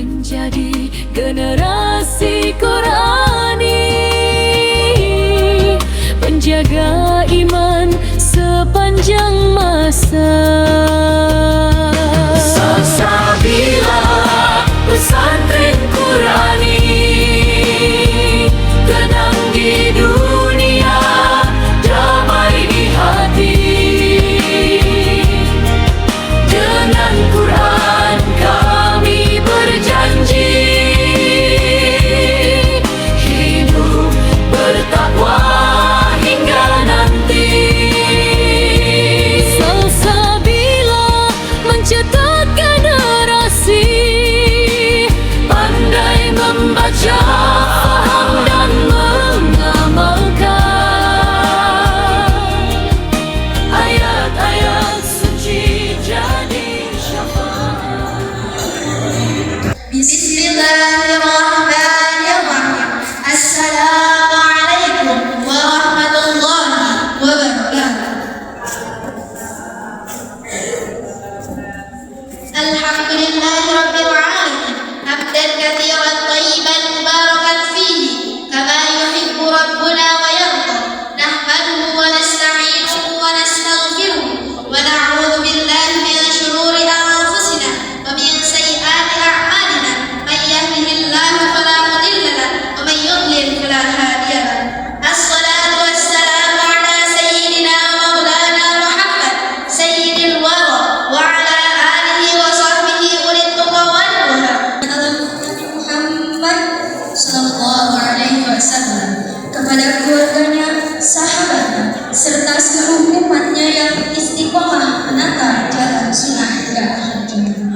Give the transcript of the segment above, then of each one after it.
menjadi generasi Qurani, penjaga iman sepanjang masa. Salsabila pesantren Qurani, tenang di dunia, damai di hati. Dengan Quran kami berjanji, hidup bertakwa hingga nanti. Salsabila mencetak generasi pandai membaca, faham dan mengamalkan ayat-ayat suci jadi syafaat. Bismillahirrahmanirrahim. Assalamualaikum warahmatullahi wabarakatuh. Alhamdulillahirabbil alamin. Hamdan katsiran thayyiban mubarakan fihi kama yuhibbu rabbuna wa yarda. Nahmaduhu wa nasta'inuhu wa nastaghfiruh wa na'udzu billahi min shururi anfusina wa min sayyiati a'malina. Man yahdihillahu fala mudilla lahu wa man yudlil fala hadiya lahu. Assalatu wassalamu ala sayyidina maulana Muhammad sayyidil wara wa ala alihi wa sahbihi ulil tuqa wal nuha. Muhammad sallallahu alaihi wasallam, kepada keluarganya, sahabatnya, serta seluruh umatnya yang istiqomah menata jalan sunnah hingga akhir zaman.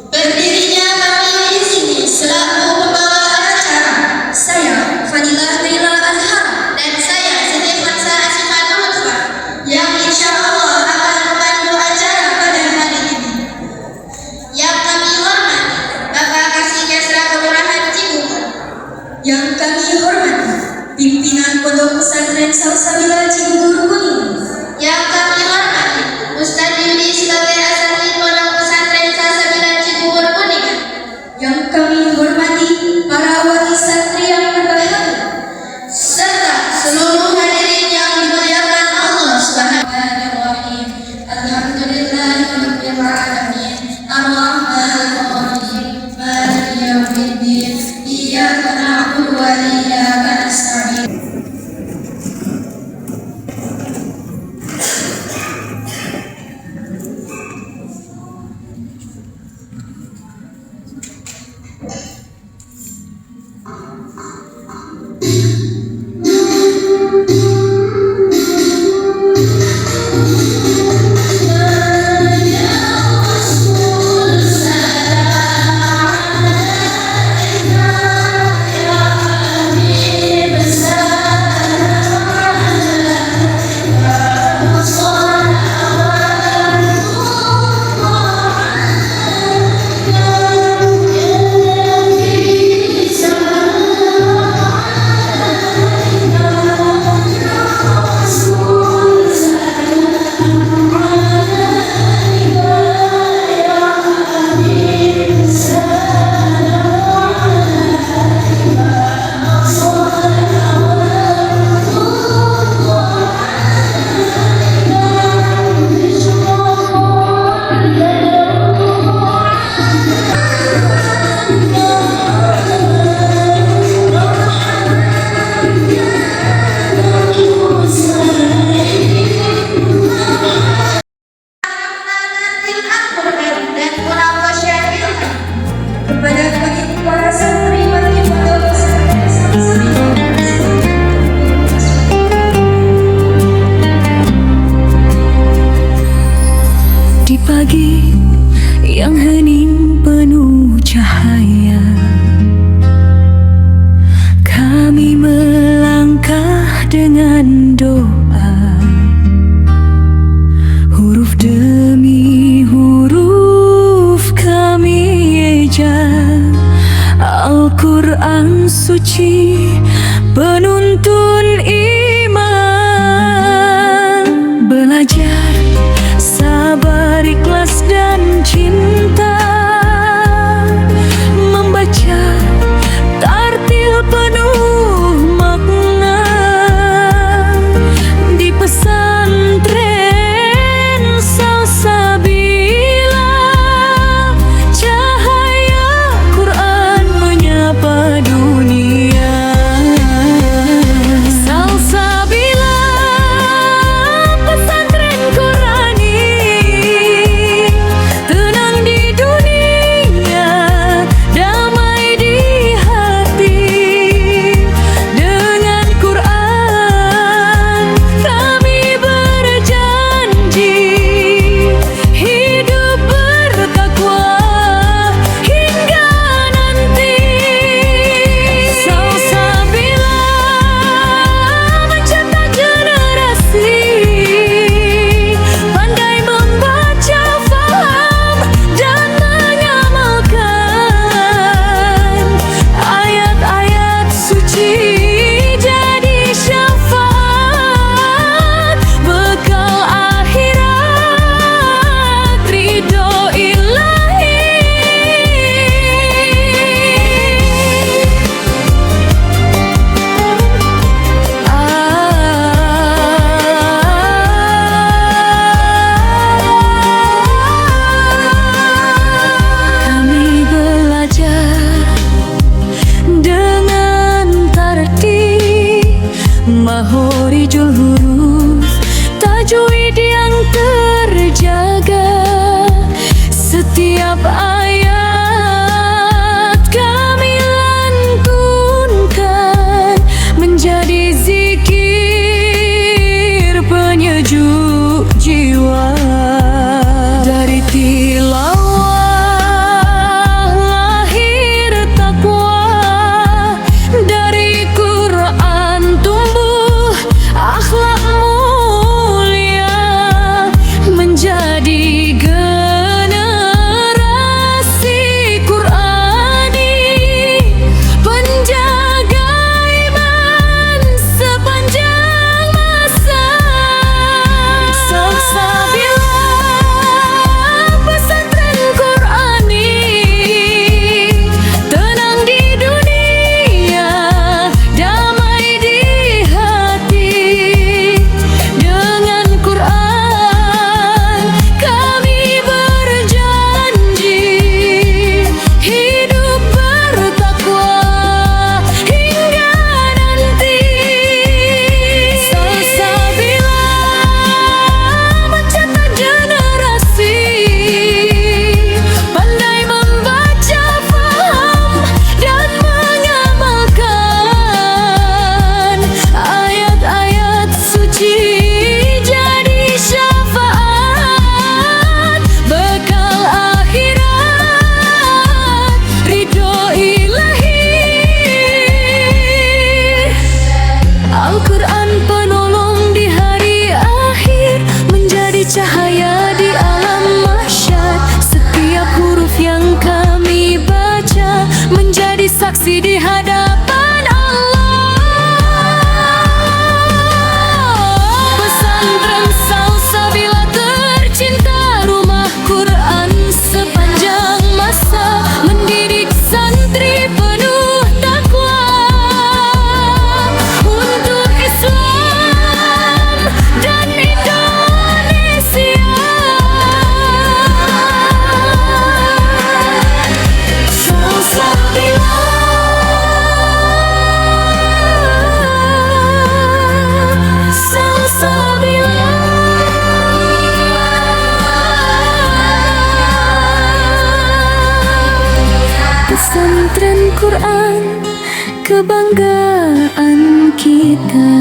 Berdirinya kami di sini selaku pembawa acara, saya Fadilah Naila Azhar dan saya Siti Khansa Asifatul Lutfa yang insya Allah akan memandu acara pada hari ini. Yang kami hormati Bapak Kasih Jasra Kelurahan Cibubur, yang kami hormati pimpinan Pondok Pesantren Salsabila Cibubur Kuningan, yang kami hormati Ustaz Yudi sebagai asatidz Pondok Pesantren Salsabila Cibubur Kuningan, yang kami hormati para wali santri yang berbahagia, serta seluruh hadirin yang dimuliakan Allah Subhanahu wa taala. Alhamdulillahirabbil alamin. Arrahmanir rahim. Maliki yaumiddin. Iyyaka na'budu wa iyyaka nasta'in. Kepada para santri wali Pondok Pesantren Salsabila, Di pagi yang hening penuh cahaya, kami melangkah dengan doa, huruf demi huruf kami eja Al-Quran suci penuntun iman. Belajar sabar, ikhlas dan cinta bersaksi di hadapan Allah. Pesantren Salsabila tercinta, rumah Quran sepanjang masa, mendidik santri penuh takwa untuk Islam dan Indonesia. Salsabila, Salsabila. Pesantren Quran, kebanggaan kita.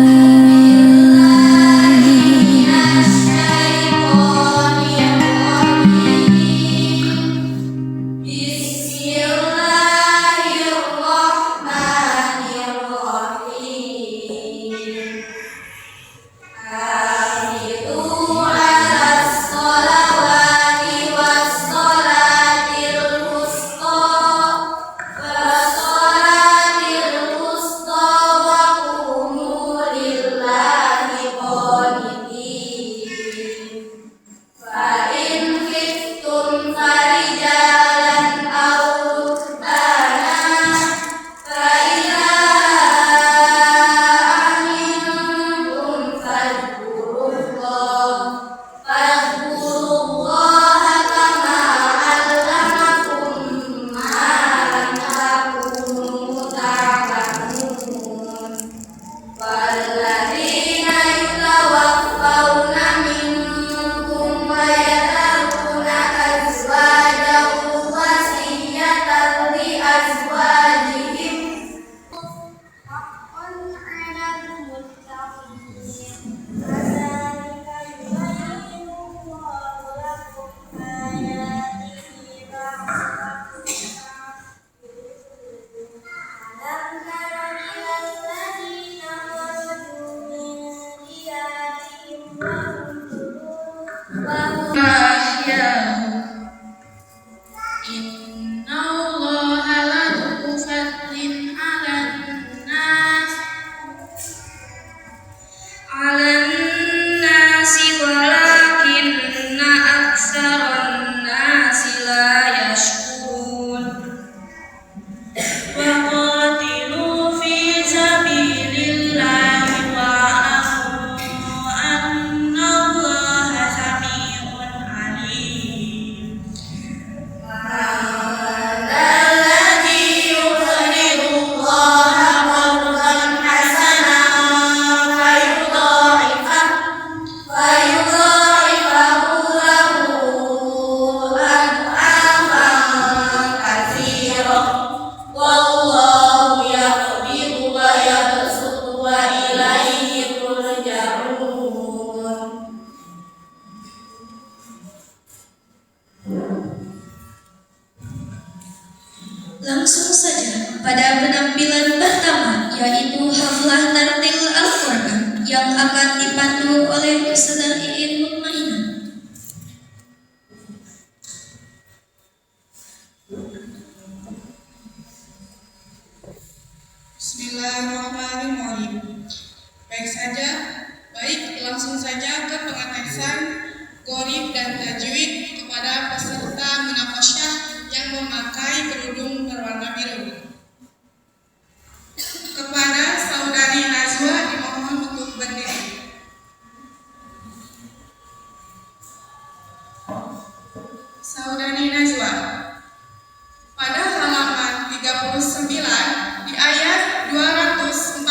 Langsung saja pada penampilan pertama, yaitu haflah tartil Al-Quran yang akan dipandu oleh Ustazah Iin Mutmainah. Bismillahirrahmanirrahim. Baik, langsung saja ke pengetesan Qorib dan tajwid kepada peserta munafasyah yang memakai kerudung berwarna biru. Kepada saudari Najwa dimohon untuk berdiri. Saudari Najwa, pada halaman 39 di ayat 245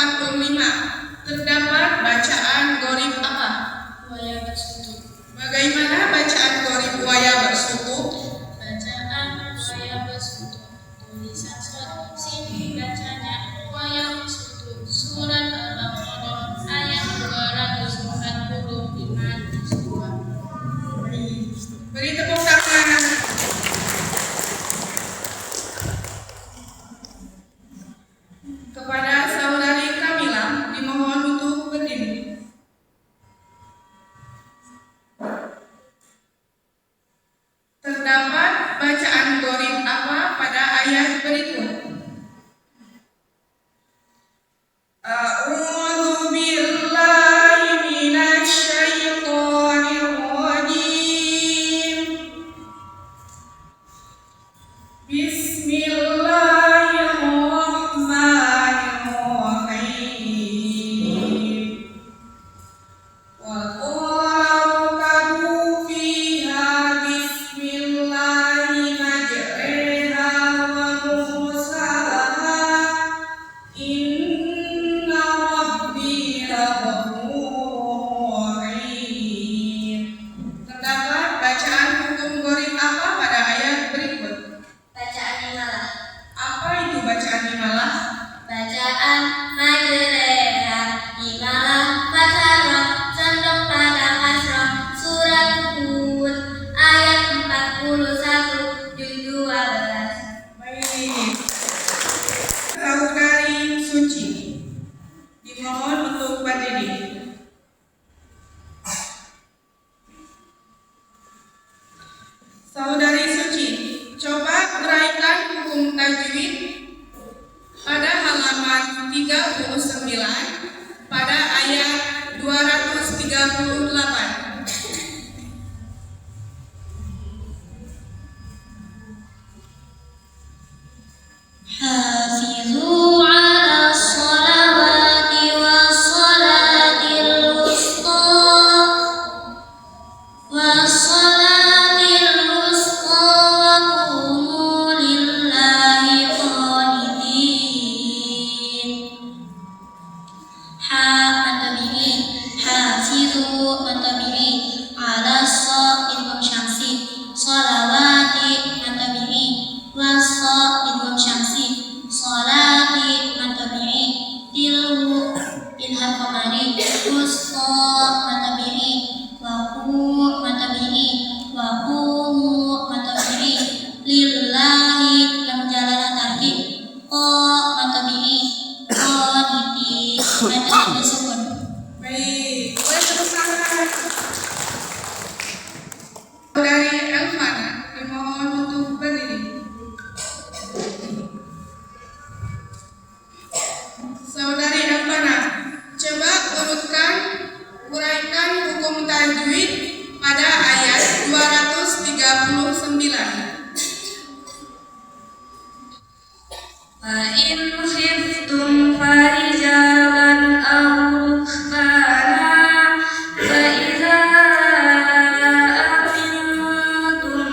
terdapat bacaan Qorib apa? Waya bersutu. Bagaimana bacaan Qorib waya bersutu? Bacaan waya bersutu. Tulisan shad, sini bacanya waya bersutu. Surat Al-Baqarah ayat 245. Beri tepuk tangan. Kepada saudari Kamila dimohon untuk berdiri. Terdapat bacaan Qorib apa pada ayat berikut? hukum tajwid pada halaman 39 pada ayat 238. حافظوا على الصلوات والصلاة الوسطى وقوموا لله قانتين. حافظوا متبعي على الصاد syamsi salawati matabi'i wasa idgham syamsi salati matabi'i tilhu ilham qamari wusta matabi'i waqu matabi'i waqumu matabi'i lillahi lam jalalah tarkib qa matabi'i qaniti matabi'i sukun. Baik, boleh tepuk tangan. Dari Elvana dimohon untuk berdiri. Saudari Elvana, coba uraikan hukum tajwid pada ayat 239. فإن خفتم فرجالا أو ركبانا فإذا أمنتم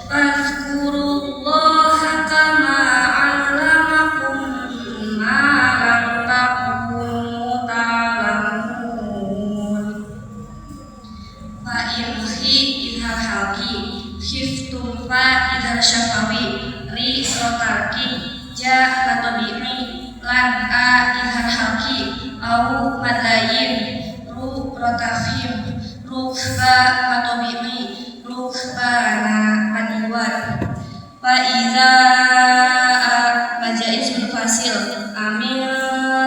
فاذكروا الله كما علمكم ما لم تكونوا تعلمون. فإن إذا حقي خفتم فإذا شفوي ri rotarki ja matabi'i lan a idhar haki au madlayin ru rotafim rukba matabi'i rukbana maniwan fa iza majaiz fasil amin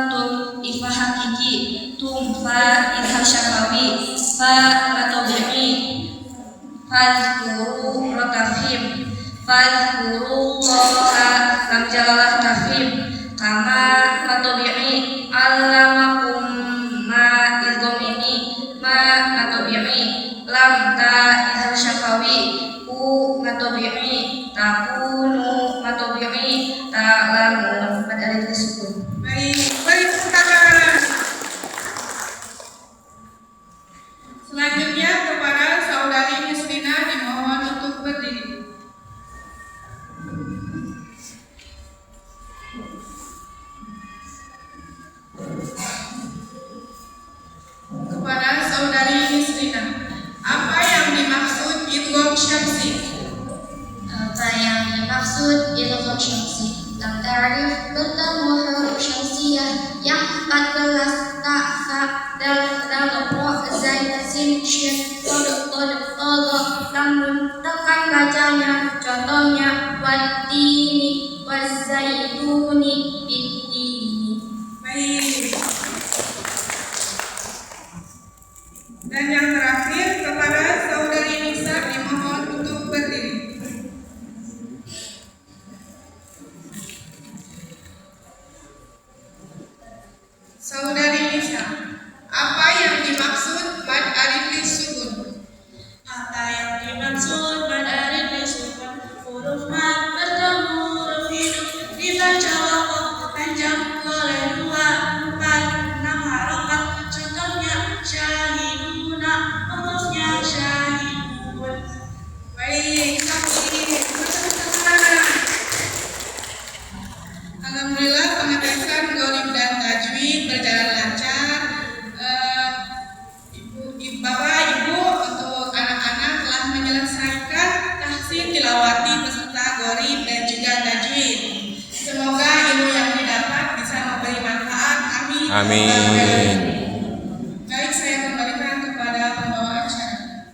tum ifa hakiki tum fa idhar syafawi fa matabi'i fazkuru rotafim fadhkurullaha lam jalalah tafhim kama matabi'i allamakum ma idgham ini ma matabi'i lam ta idhar syafawi u matabi'i takunu matabi'i ta'lamun pada alif sukun. Baik, tepuk tangan. Selanjutnya kepada saudari Yusrina dimohon untuk berdiri. Kepada saudari Yusrina, apa yang dimaksud idgham syamsi? Apa yang dimaksud idgham syamsi? Lam ta'rif bertemu huruf syamsiyah yang 14 ta sa dal ra zain sin shin qad ta namun tekan bacanya. Contohnya wattini wazaituni bittini. Baik. Dan yang terakhir kepada saudari Nisa dimohon untuk berdiri. Saudari Nisa, apa yang dimaksud mad alif lisukun? Apa yang dimaksud mad alif lisukun? Huruf mad bertemu huruf hidup dibaca wakof panjang oleh 2, 4, 6 harokat. Contohnya syahiduna, hurufnya syahidun. Baik, alhamdulillah pengetesan gharib dan tajwid berjalan lancar. Bapak Ibu untuk anak-anak telah menyelesaikan tahsin tilawati beserta gharib dan juga tajwid. Semoga ilmu yang didapat bisa memberi manfaat. Amin. Amin. Baik, saya kembalikan kepada pembawa acara.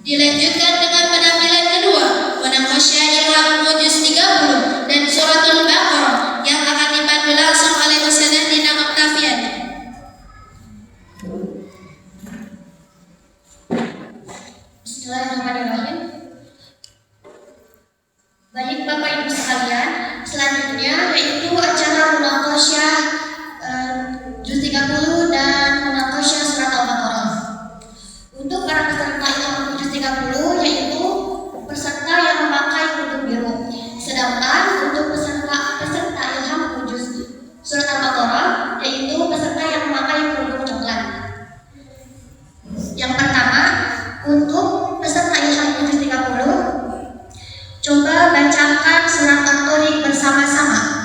Dilanjutkan dengan penampilan kedua, Munaqasyah Ilham juz 30 dan Suratul Baqarah yang akan dipandu langsung oleh Ustazah Dina Oktaviani. Bismillahirrahmanirrahim. Baik Bapak Ibu sekalian, selanjutnya yaitu acara munaqasyah juz 30 dan munaqasyah surat Al-Baqarah. Untuk para peserta ilham juz 30 yaitu peserta yang memakai kerudung biru. Sedangkan untuk peserta ilham juz surat Al-Baqarah yaitu peserta yang memakai kerudung coklat. Yang pertama, untuk peserta ilham juz 30, coba bacakan surat At-Thariq bersama-sama.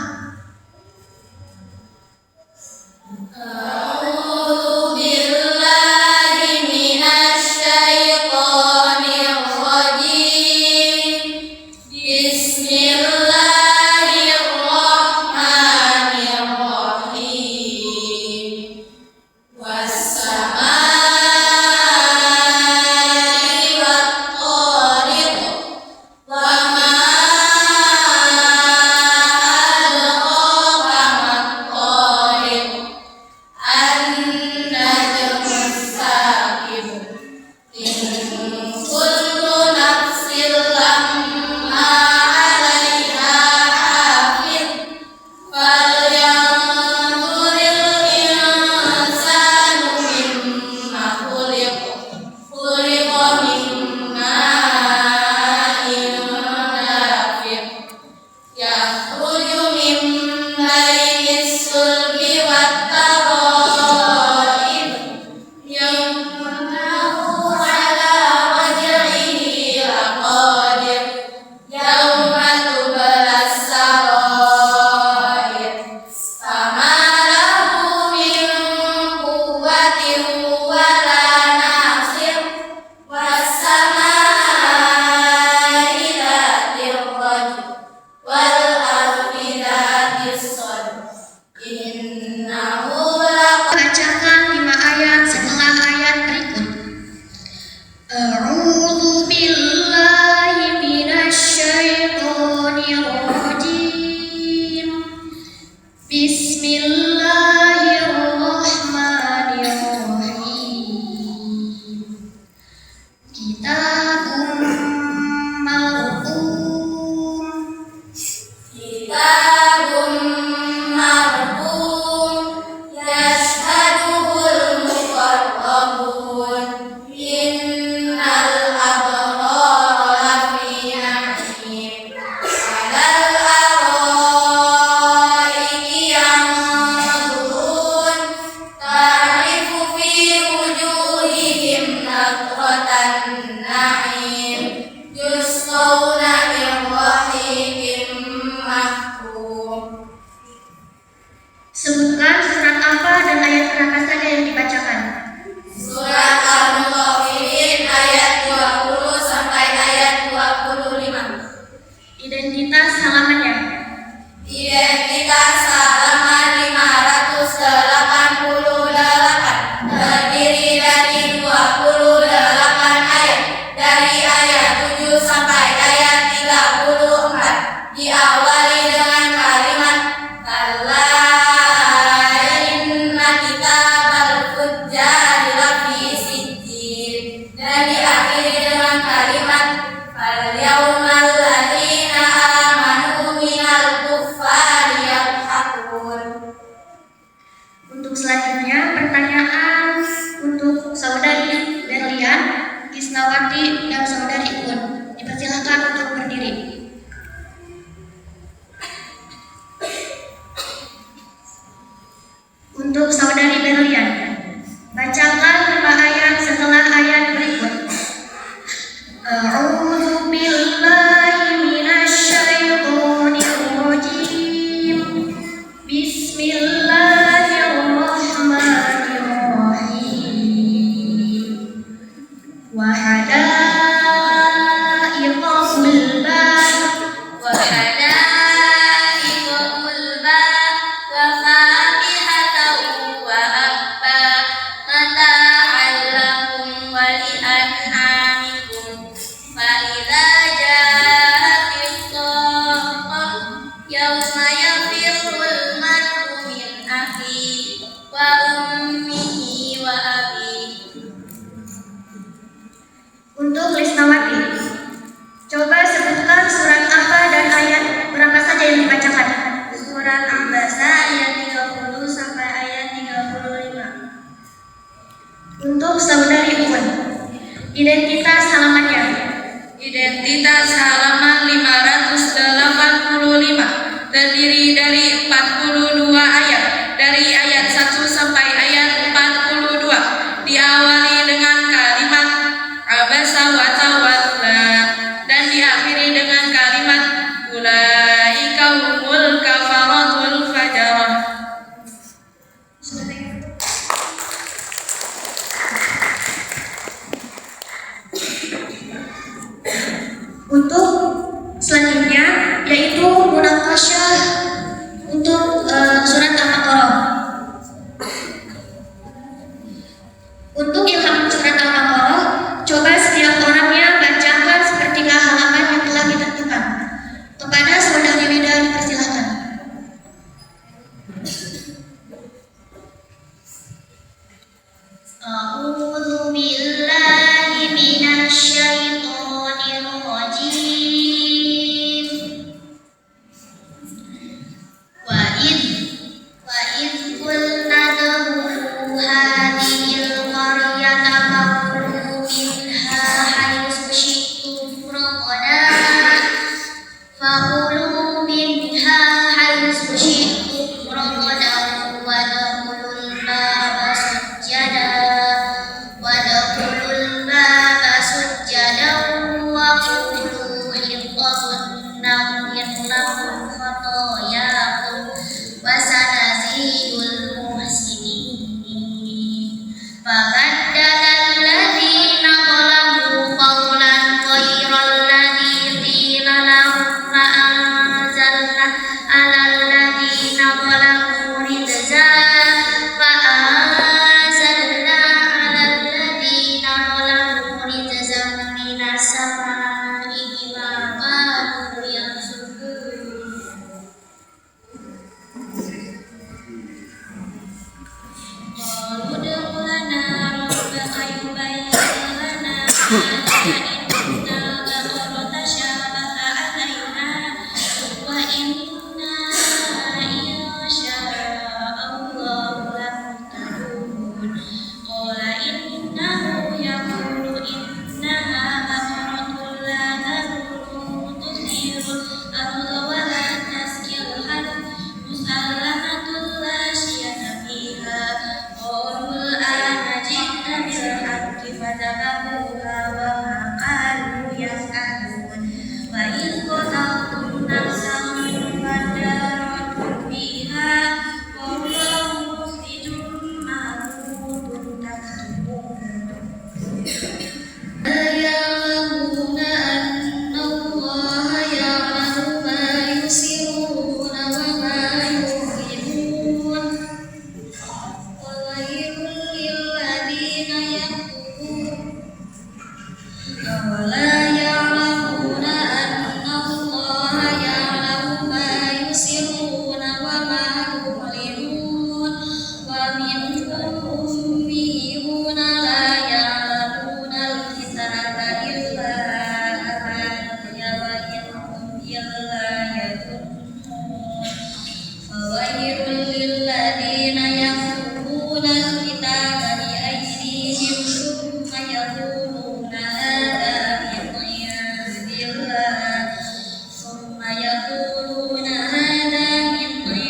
Bacakan 5 ayat setelah ayat berikut. A'udzu billahi minasyaitonir rajim. Bismillahirrahmanirrahim. Kitabun marqum. Sebutkan surat apa dan ayat berapa saja yang dibacakan. Surat Al-Mutaffifin ayat 20 sampai ayat 25. Identitas halamannya. Identitas halaman 588, terdiri dari 28 ayat, dari ayat 7 sampai ayat 34. Diawali dengan kalimat kalla inna kitabal fujjari lafi sijjin, dan diakhiri dengan kalimat fal yaumal ladzina amanu minal kuffari yadhakun. Untuk selanjutnya pertanyaan untuk saudari Berlian, Kisnawati, dan saudari Un. Dipersilakan untuk berdiri. Untuk saudari Berlian, bacakan 5 ayat setelah ayat berikut. A'udzu billahi minasyaitonir rajim. Bismillahirrahmanirrahim. Wa hadaiqa saudari Uun. Identitas halamannya. Identitas halaman 585 terdiri dari 42 ayat. Dari ayat 1 sampai ayat 42 diawali dengan kalimat abasa wa tawalla dan diakhiri dengan kalimat ulaika humul kafaratul fajarah. Untuk selanjutnya yaitu munaqasyah untuk surat Al-Baqarah. Untuk ilham surat Al-Baqarah, coba setiap orangnya bacakan sepertiga halaman yang telah ditentukan. Kepada saudari Wida dipersilahkan. A'udzu billahi minasy syaithanir rajim. Wa id qulna dkhulu hadhil qaryata faqulu minha haythu syi'tum ragadan faqulu minha haythu syi'tum ragadan wa dkhulul baba sujjadan wa qulu hiqqatun naghfir lakum khatayakum wa sanazidul muhsinin. Fabaddala alladhina zalamu qawlan ghayra alladhi qila lahum fa anzalna 'alal ladhina zalamu rijzan fa anzalna 'alal ladhina zalamu rijzan minas samaa'i bima kanu yafsukun. Qalu ud'u lana rabbaka yubayyin lana ma inna baqara tashabaha alaina wa inna insya Allah lamuhtadun. Qala innahu yaqulu innaha baqaratun la tadurru tusirul arda wa la taskil harth musallamatun la syiyata fiha. Qul ana ji'na bil haqqi fadzabahuha wa ma kanu yas'alun. Wa idh qataltum nafsan fadara'tum fiha wallahu mukhrijum ma kuntum taktumun. Ya'lamuna anna Allaha ya'lamu ma yusirruna wa ma yu'linun. Wawailul lilladzina yaktubun awala ya'lamuna anna Allaha ya'lamu ma yusirruna wa ma yu'linun. Wa minhum ummiyuna la ya'lamuna al-kitaba illa amaniya wa innahum illa yadhunnun. Fawailul lilladzina yaktubuna al-kitaba bi aydihim thumma yaquluna hadha min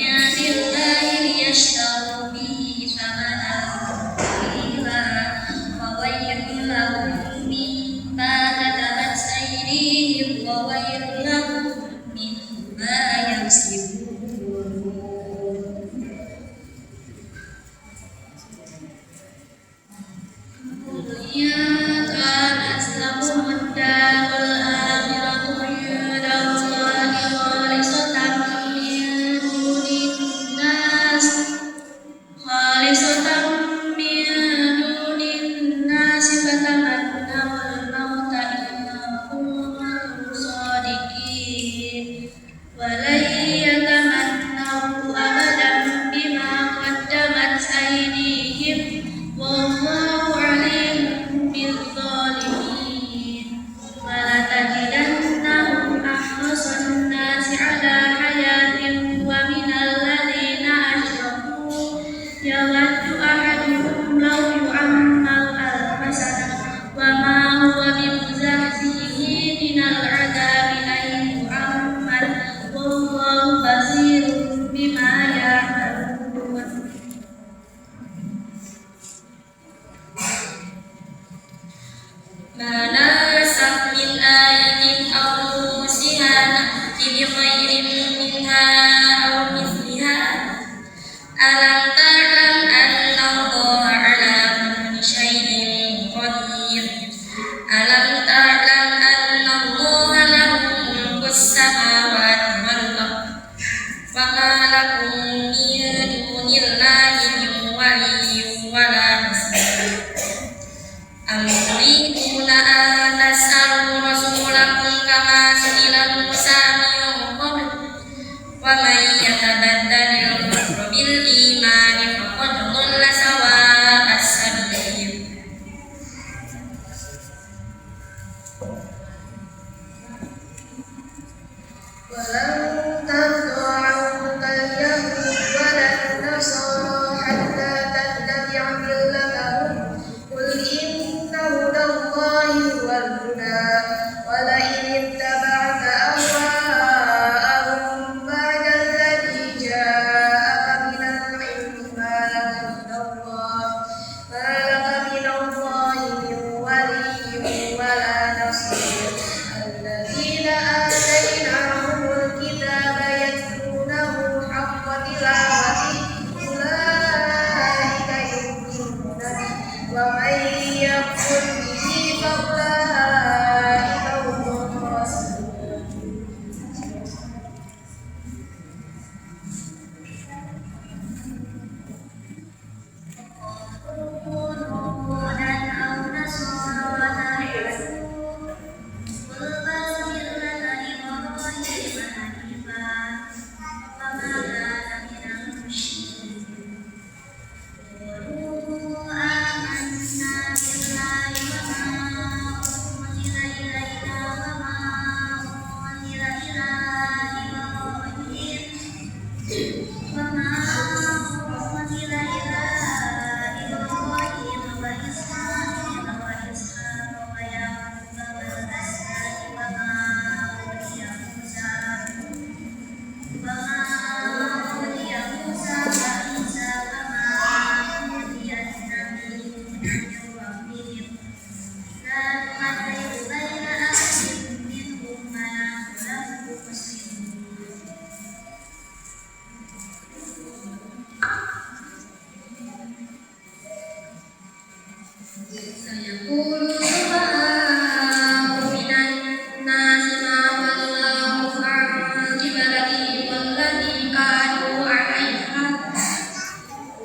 indillah liyashtaru bihi thamanan qalila fawailun lahum mimma katabat aydihim wa wailun lahum mimma yaksibun. Ya kanat lahumud darul akhiratu indallahi khalisatan min dunin nas fatamannawul mauta in kuntum shadiqin wa lan yatamannahu abadan bima qaddamat aydihim wallahu alimun bil ما ننسخ من آية أو ننسها نأتي بخير منها أو مثلها ألم تعلم أن الله على كل شيء قدير ألم تعلم أن الله له ملك السماوات والأرض وما لكم من دون الله من ولي ولا نصير أم تريدون أن تسألوا رسولكم كما سئل موسى من قبل ومن يتبدل الكفر بالإيمان فقد ضل سواء السبيل ولن ترضى عنك اليهود ولا النصارى حتى تتبع ملتهم قل إن هدى الله هو الهدى ولئن اتبعت أهواءهم بعد الذي جاءك من العلم ما لك من الله من ولي ولا نصير الذين آتيناهم الكتاب يتلونه حق تلاوته أولئك يؤمنون به ومن يكفر به فأولئك هم الخاسرون سيقول السفهاء من الناس ما ولاهم عن قبلتهم التي كانوا عليها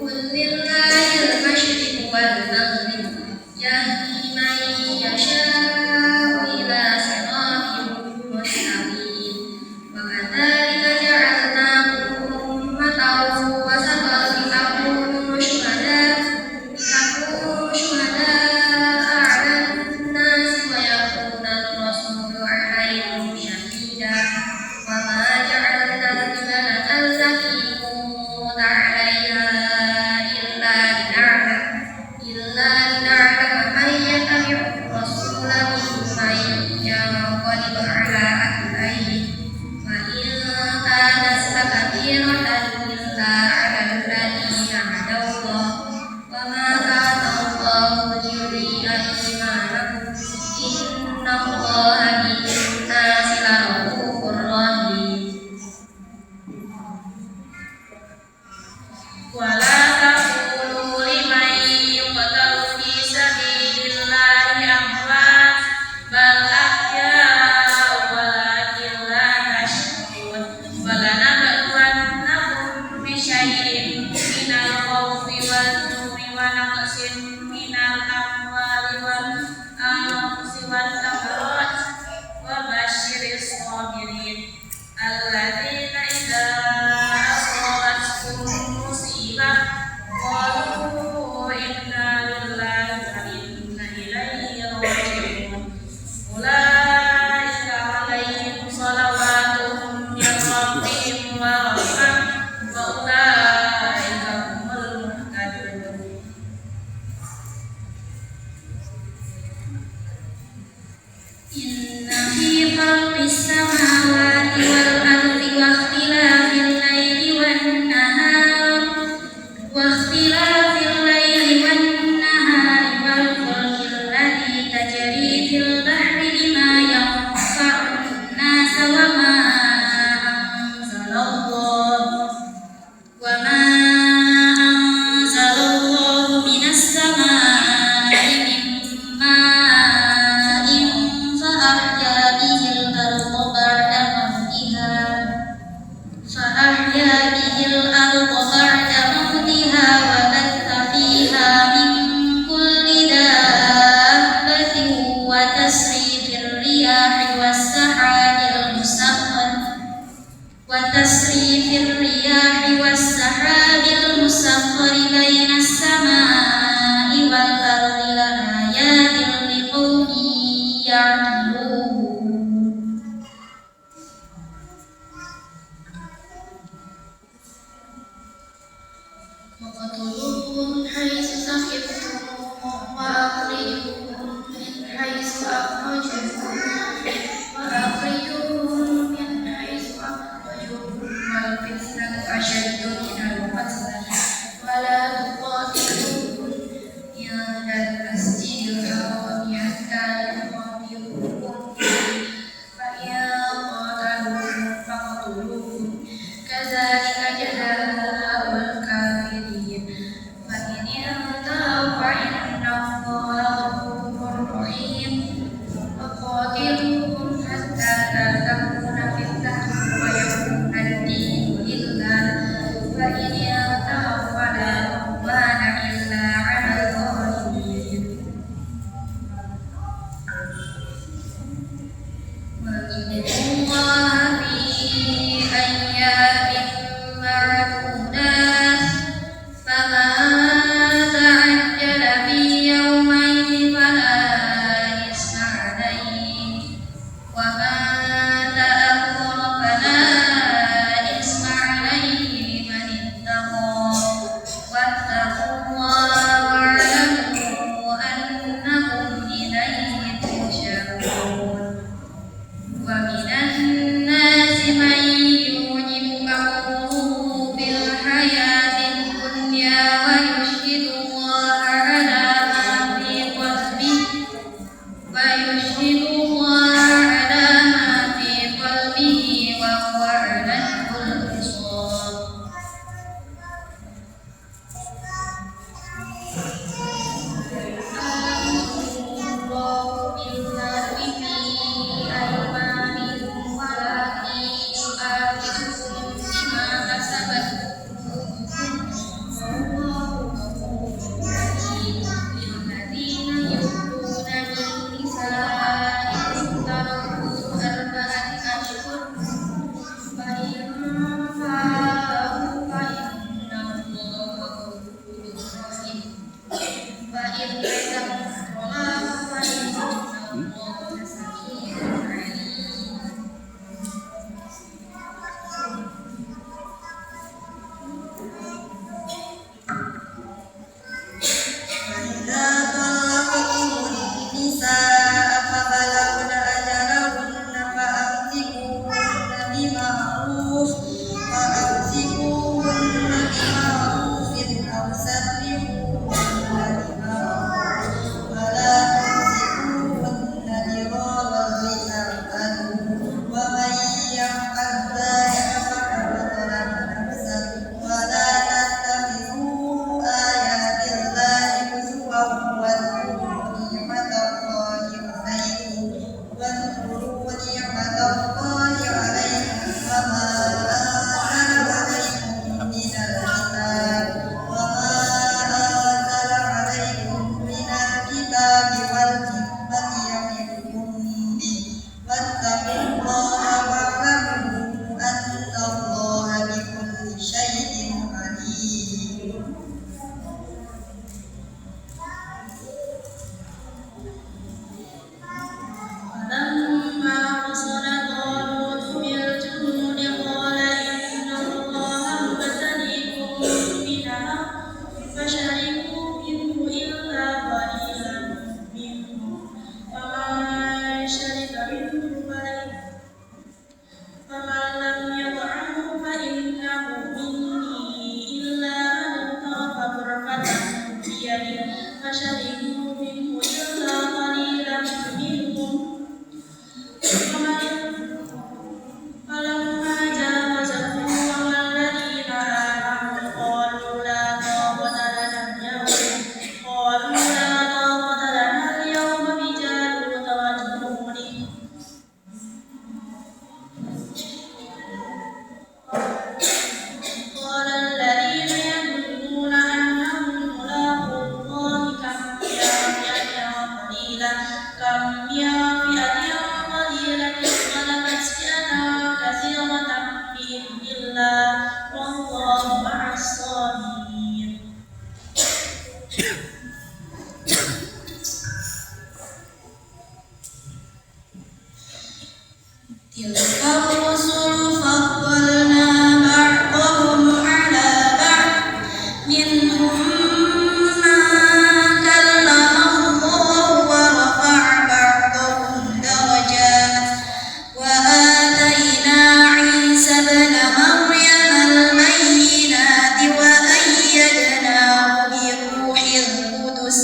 قل لله المشرق والمغرب يهدي من يشاء إلى صراط مستقيم وكذلك جعلناكم أمة وسطا لتكونوا شهداء على الناس ويكون الرسول عليكم شهيدا وما جعلنا القبلة التي كنت عليها إلا لنعلم من يتبع الرسول ممن ينقلب على عقبيه وإن كانت لكبيرة إلا على الذين هدى الله وما كان الله ليضيع إيمانكم إن الله بالناس لرؤوف رحيم ولا تقولوا لمن يقتل في سبيل الله أموات بل أحياء ولكن لا تشعرون ولنبلونكم بشيء من الخوف والجوع ونقص من الأموال والأنفس والثمرات وبشر الصابرين الذين إذا أصابتهم مصيبة قالوا إنا لله وإنا إليه راجعون أولئك عليهم صلوات من ربهم ورحمة وأولئك هم المهتدون إن في خلق السماوات والأرض واختلاف الليل والنهار والفلك التي تجري في الله في أيام معدودات فمن تعجل في يومين فلا إثم عليه ومن تأخر فلا إثم عليه لمن اتقى واتقوا الله واعلموا أنكم إليه تحشرون ومن الناس من يعجبك قوله في الحياة الدنيا ويشهد الله على ما في قلبه وهو ألد الخصام الله بالله في أيمانكم ولكن يؤاخذكم بما كسبت قلوبكم والله غفور رحيم للذين يؤلون من نسائهم تربص 4 أشهر فإن فاءوا فإن الله غفور رحيم فإن اعترفوا فإن الله سميع عليم فإذا طلقتم النساء فبلغن أجلهن فأمسكوهن بمعروف أو سرحوهن بمعروف ولا تمسكوهن ضرارا لتعتدوا ومن يفعل ذلك فقد ظلم نفسه ولا تتخذوا آيات الله هزوا واذكروا نعمة الله عليكم وما أنزل عليكم من الكتاب والحكمة يعظكم به واتقوا الله واعلموا أن الله بكل شيء عليم. فلما فصل طالوت بالجنود قال إن الله مبتليكم بنهر فشربوا منه إلا قليلا منهم فمن شرب منه فمن لم يطعمه فإنه مني إلا من اغترف غرفة بيده فشربوا منه إلا قليلا منهم فلما جاوزه هو والذين آمنوا قالوا لا طاقة لنا اليوم بجالوت وجنوده قال الذين يظنون أنهم ملاقو الله كم يا فئة قليلة غلبت فئة كثيرة بإذن الله والله مع الصابرين. تلك الرسل فضلنا بعضهم على بعض منهم من كلم الله ورفع بعضهم درجات وآتينا عيسى ابن مريم البينات وأيدناه بروح القدس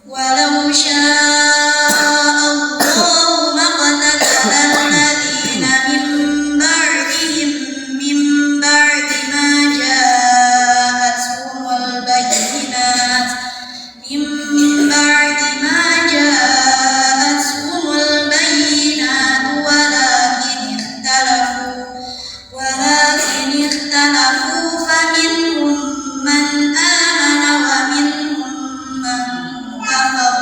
ولو شاء الله ما اقتتل الذين من بعد ما جاءتهم البينات ولكن اختلفوا فمنهم من آمن ومنهم من كفر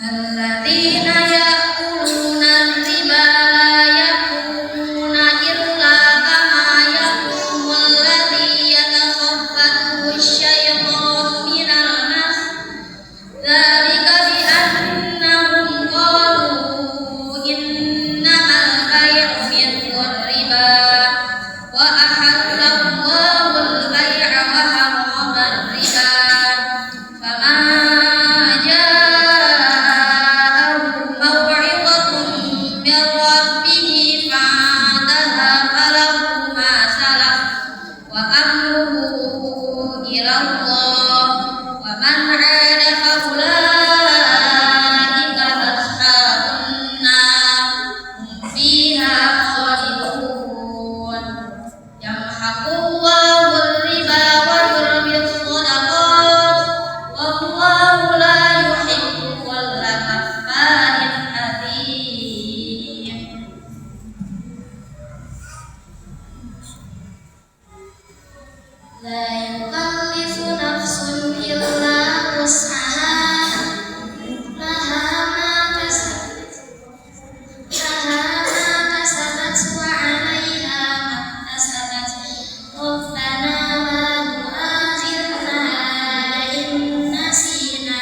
الذين يأكلون الربا لا يقومون إلا كما يقوم الذي يتخبطه الشيطان من المس ذلك بأنهم قالوا إنما البيع مثل الربا وأحل الله البيع وحرم الربا فمن جاءه موعظة من ربه فانتهى فله ما سلف وأمره إلى الله ومن عاد فأولئك أصحاب النار هم فيها خالدون يمحق الله الربا ويربي الصدقات والله لا يحب كل كفار أثيم. لا يكلف نفس إلا وسعها لها ما كسبت وعليها ما اكتسبت ربنا لا تؤاخذنا إن نسينا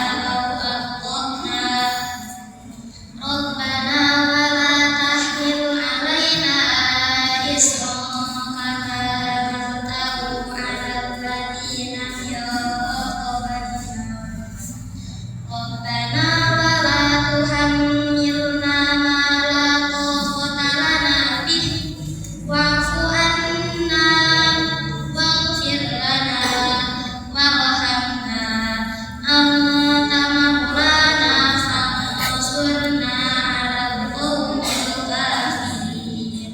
أو أخطأنا ربنا ولا تحمل علينا إصرا كما حملته على الذين من قبلنا ربنا ولا تحملنا ما لا طاقة لنا به واعف عنا واغفر لنا وارحمنا أنت مولانا فانصرنا على القوم الكافرين.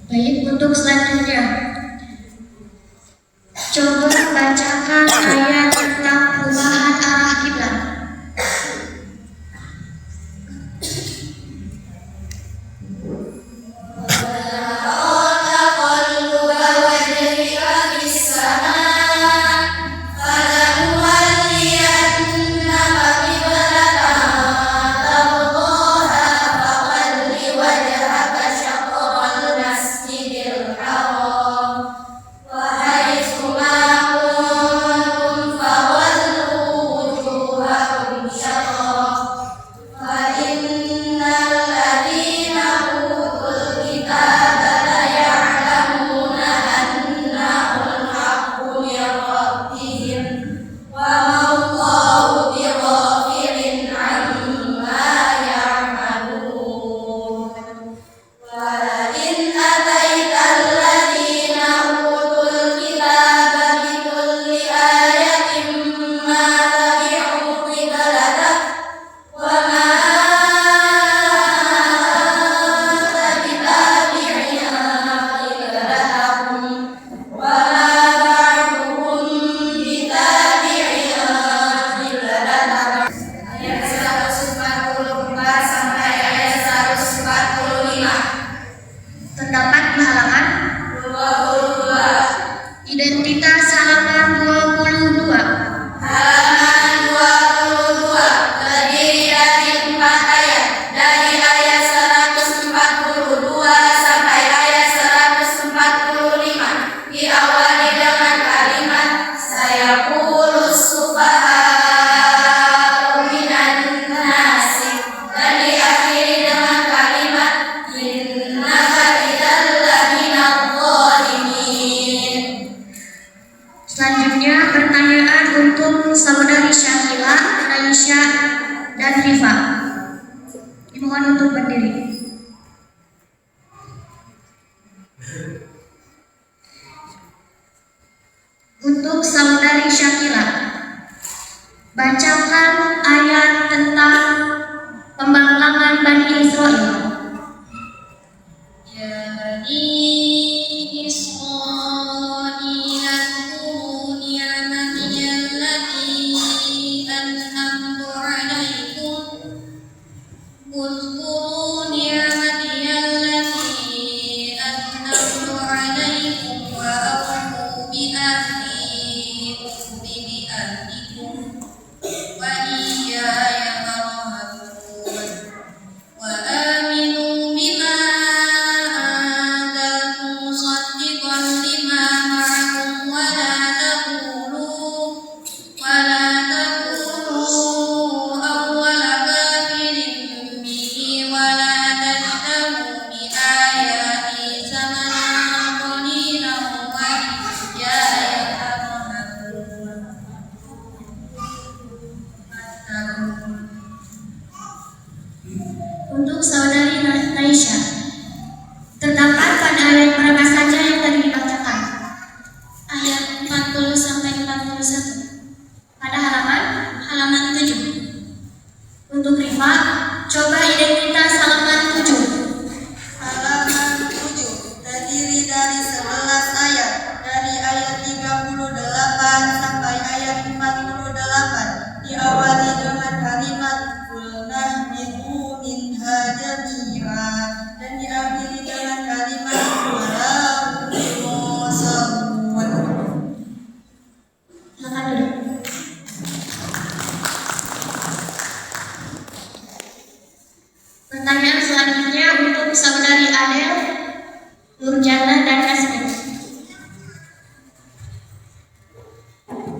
Baik, untuk selanjutnya coba bacakan ayat tentang perubahan arah kiblat. Terdapat di halaman 22. Identitas halaman 22. Halaman 22 terdiri dari 4 ayat, dari ayat 142 sampai ayat 145. Diawali dengan kalimat sayaqulus sufaha'u minan nasi dan diakhiri dengan kalimat innaka idzal laminadh dhalimin. Selanjutnya pertanyaan untuk saudari Syakila, Aisyah, dan Rifa. Dimohon untuk berdiri. Untuk saudari Syakila, bacakan ayat tentang pembangkangan Bani Israel. Ya Bani Israil اذكروا نعمتي التي أنعمت عليكم اذكروا نعمتي التي أنعمت عليكم وأوفوا بعهدي أوف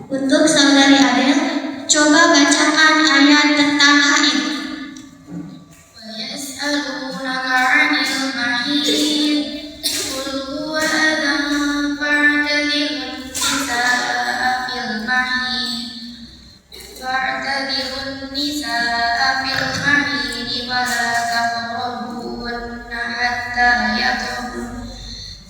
Untuk saudari Adel, coba bacakan ayat tentang haid. ويسألونك عن المحيض قل هو أذى فاعتزلوا النساء في المحيض ولا تقربوهن حتى يطهرن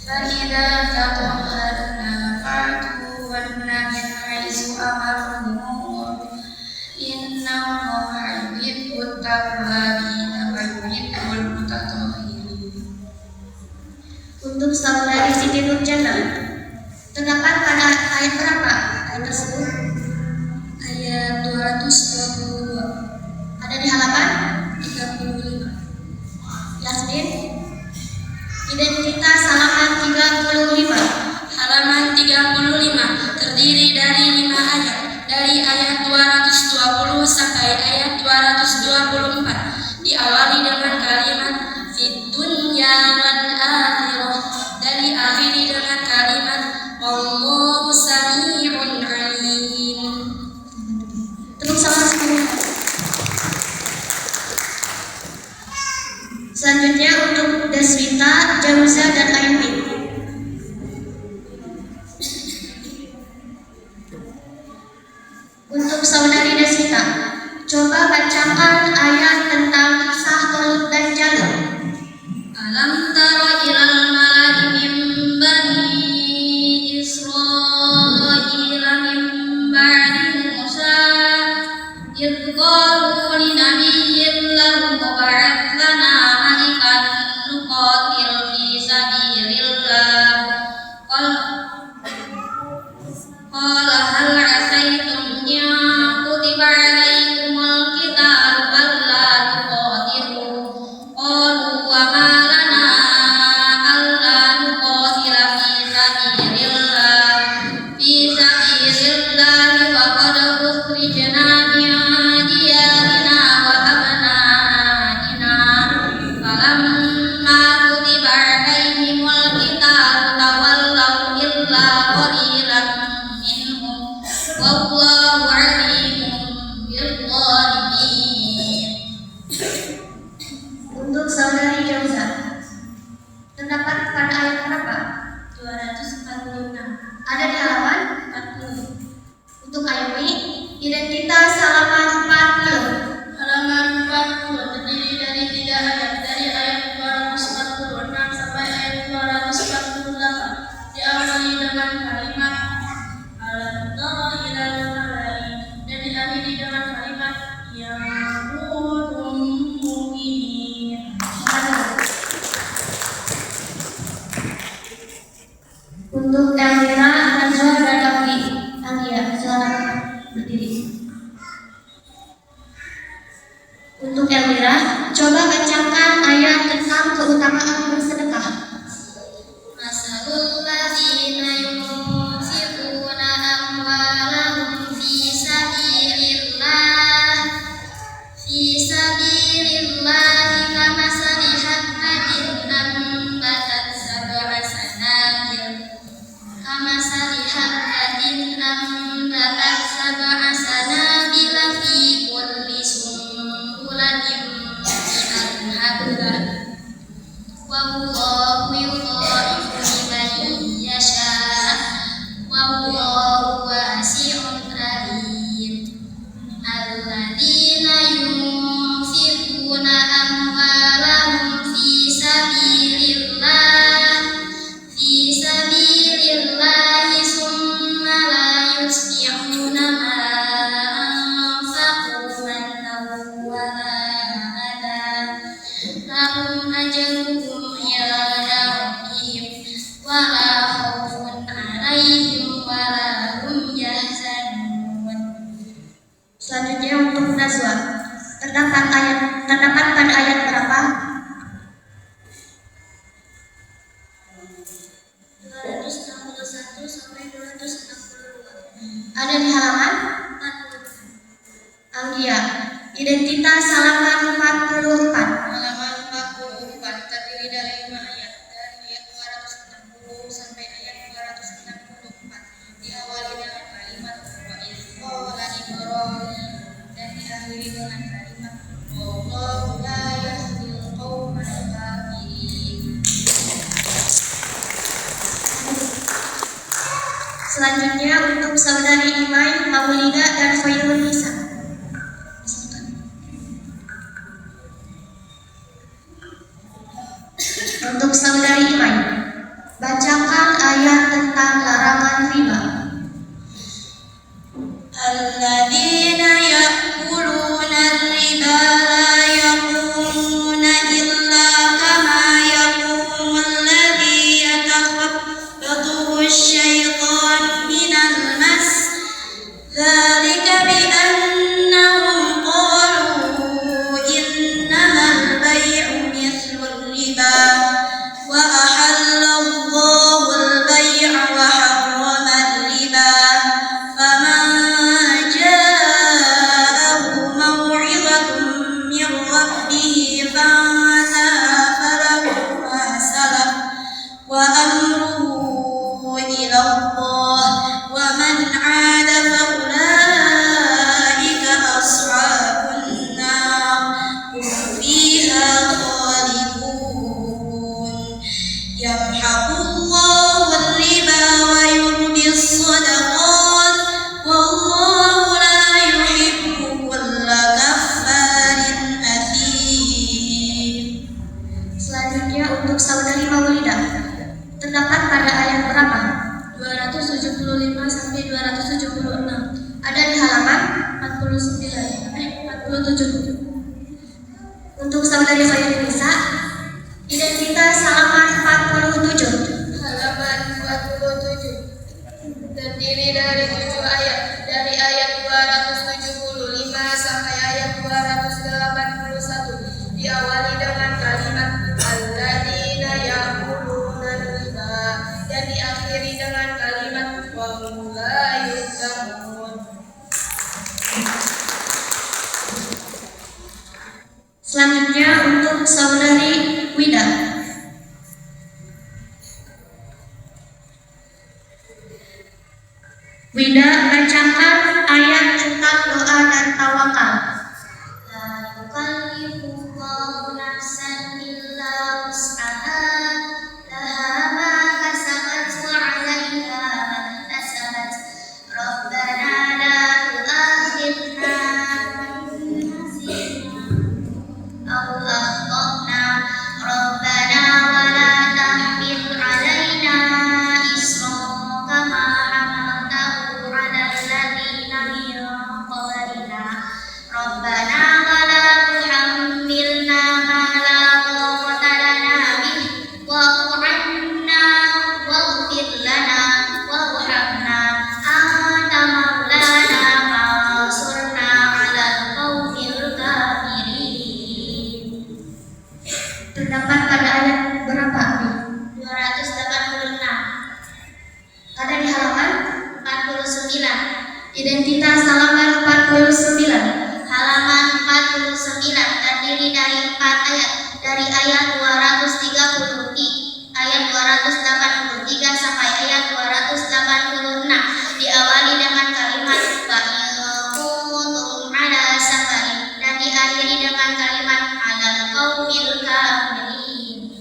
فإذا تطهرن فأتوهن من حيث أمركم الله إن الله يحب التوابين ويحب المتطهرين. Untuk saudari Siti Nurjana, terdapat pada ayat berapa ayat tersebut? Ayat 222. Ada di halaman 35. Yasmin, identitas halaman 35. Halaman 35 terdiri dari 5 ayat, dari ayat 220 sampai ayat 224. Diawali dengan kalimat fid dunya wal akhirah dan diakhiri dengan kalimat wallahu sami'un alim. Tepuk tangan semuanya. Selanjutnya untuk Deswita, Jauza, dan Ayumi. Untuk saudari Deswita, coba bacakan ayat tentang kisah Tolut dan Jalut. Alam tara ilal mala'i min bani Israila min ba'di Musa idh qalu li nabiyyin lahu ba'ath lana malikan nuqatil fi sabilillah qala hal asaytum in kutiba alaykumul qitalu alla tuqatilu qalu wa ma lana alla nuqatila fi sabilillah wa qad ukhrijna min diyarina wa abnaina falamma kutiba alayhimul qitalu tawallaw illa qalilan minhum wallahu alimun bizzalimin. Untuk saudari Jauza, terdapat pada ayat berapa? 246. Ada di halaman 40. Untuk Ayumi, identitas halaman 40. Halaman 40 terdiri dari 3 ayat, dari ayat 246 sampai ayat 248. Diawali dengan kalimat alam tara ilal mala'i dan diakhiri dengan kalimat yang kuntum mu'minin. Untuk Elvira, Najwa, dan Awi. Anggia, silakan berdiri. Untuk Elvira, coba bacakan ayat tentang keutamaan bersedekah. Masalul ladzina yunfiquna amwalahum fi sabilillah kamasali habbatin ambatat sab'a sanabila fi kulli sumbulatin mi'atun habbah wallahu yudha'ifu liman yasha' wallahu wasi'un alim. Alladzina yunfiquna amwalahum fi sabilillahi summa la yusbi'una ma anfaqu mannan wa la adha lahum ajruhum inda rabbihim wa la khaufun 'alaihim wa la hum yahzanun. Selanjutnya untuk Najwa, terdapat pada ayat berapa? 261 sampai 262. Ada di halaman 40. Anggia, identitas halaman 44. Halaman 44 terdiri dari 5 ayat, dari ayat 260 sampai ayat 264. Diawali dengan kalimat Selanjutnya untuk saudari Imai, Maulida, dan Khairul Nisa. Untuk saudari Imai, bacakan ayat tentang larangan riba. Alladzina ya'kuluna ar-riba la yaqumuna illa kama yaqumu alladhi yatakhabbathu asy-syaitanu minal mas. Dzalika bi annahum qalu innamal bay'u mithlur riba wa ahallallahu al-bay'a wa harrama ar-riba. Faman ja'ahu maw'izatun min rabbih fantaha falahu ma salaf wa amruhu ila Allah wa man 'ada fa ulaika ashabun nar hum fiha khalidun. Yamhaqullahu ar-riba wa yurbi as-sadaqat wallahu la yuhibbu kulla kaffarin athim. Selanjutnya untuk saudari Maulida, terdapat pada ayat berapa? 275 sampai 276. Ada di halaman 47. Untuk saudari Khairul Nisa, identitas halaman 47. Halaman 47 terdiri dari 7 ayat, dari ayat 275 sampai ayat 281. Diawali dengan kalimat alladzina ya'kuluna riba dan diakhiri dengan kalimat wa hum la yuzlamun. Selanjutnya untuk saudari Wida. Wida, bacakan ayat tentang doa dan tawakal. La yukallifullahu nafsan illa wus'aha laha ma kasabat wa 'alaiha ma kasabat. Rabbana la tu'akhidna in nasina aw akhtana. Rabbana wa la tahmil 'alaina isran kama hamaltahu 'alal ladzina min qablina. Rabbana wa la tuhammilna ma la taqata lana bih wa'fu 'anna waghfir lana warhamna anta maulana fansurna 'alal qaumil kafirin. Terdapat pada ayat berapa? 286. Ada di halaman 49. identitas halaman 49. Halaman 49 terdiri dari 4 ayat, dari ayat 283 sampai ayat 286. Diawali dengan kalimat wa in kuntum ala safarin dan diakhiri dengan kalimat alal qaumil kafirin.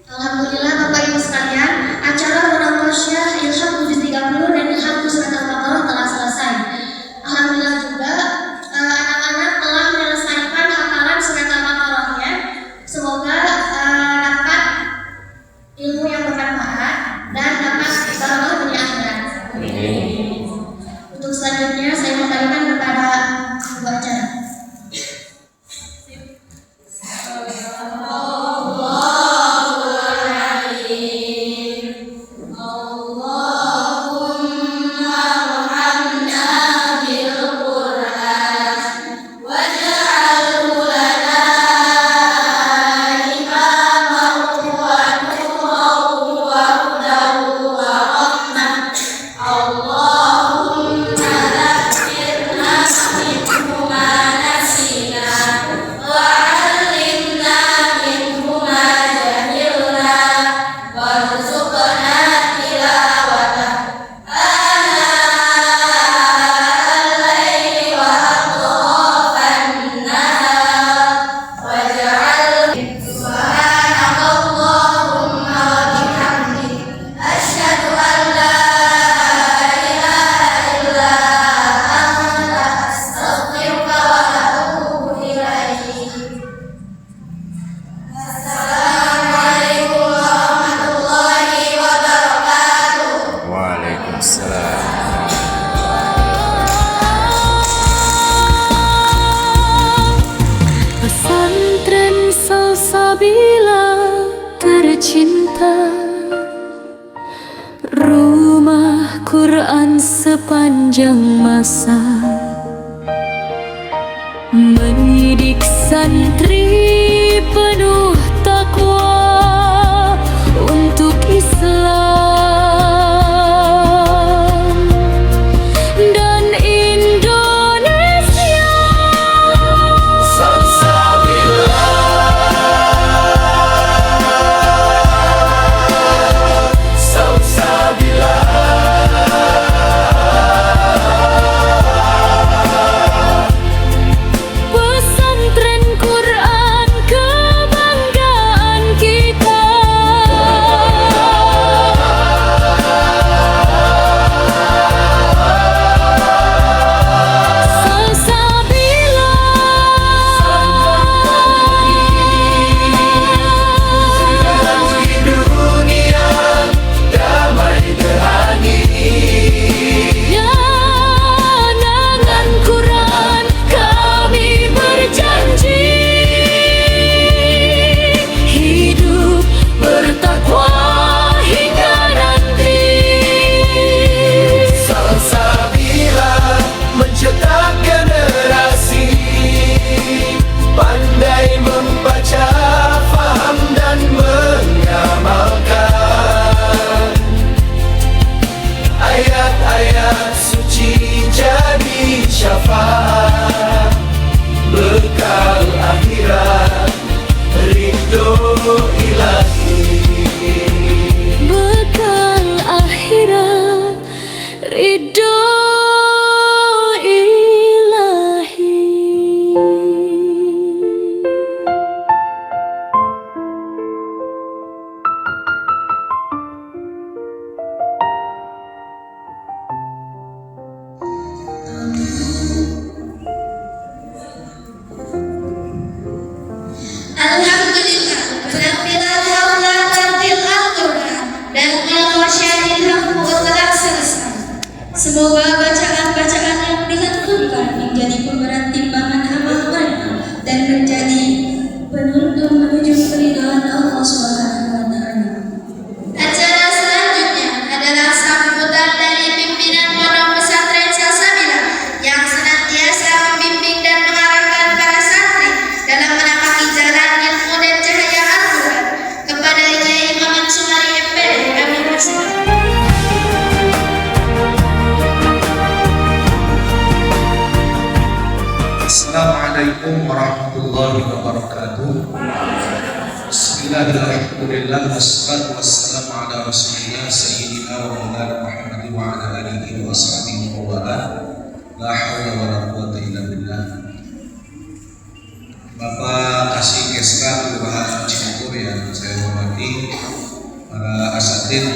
Alhamdulillah Bapak Ibu sekalian, acara Munaqasyah Ilham 30 dan Ilham Surat Al-Baqarah telah selesai. Alhamdulillah juga anak-anak telah menyelesaikan hafalan Surat Al-Baqarahnya. Semoga dapat ilmu yang bermanfaat dan dapat barakah dunia akhirat. Untuk selanjutnya saya kembalikan kepada ibu acara. Allahu Salsabila tercinta, rumah Quran sepanjang masa, mendidik santri penuh takwa untuk Islam dan Indonesia. Salsabila, Salsabila, pesantren Quran kebanggaan kita. Salsabila, dunia damai berani, dengan Quran kami berjanji hidup bertakwa hingga nanti. Salsabila mencetak generasi pandai membaca, faham dan mengamalkan ayat-ayat suci jadi syafaat, bekal akhirat ridho ilahi, bekal akhirat ridho ilahi. Alhamdulillah, penampilan haula tartil Al-Quran dan munaqasyatil hamd telah selesai. Semoga bacaan-bacaan yang dilantunkan menjadi pemberat timbangan amal mereka dan menjadi penuntun menuju keridhaan Allah Subhanahu wa Ta'ala. Acara selanjutnya adalah sambutan dari pimpinan Pondok Pesantren Salsabila yang senantiasa membimbing dan mengarahkan para santri dalam menapaki jalan ilmu dan cahaya Al-Quran. Kepada Kiai Muhammad Sumari MPD, kami persilakan. Assalamualaikum warahmatullahi wabarakatuh. Bismillahirrahmanirrahim. Wassalatu wassalamu ala rasulillah sayyidina wa maulana Muhammad wa ala alihi wa sahbihi wa wala. La haula wa la quwwata illa billah. Bapak Kasih Kesra Kelurahan Cibukur yang saya hormati, para asatid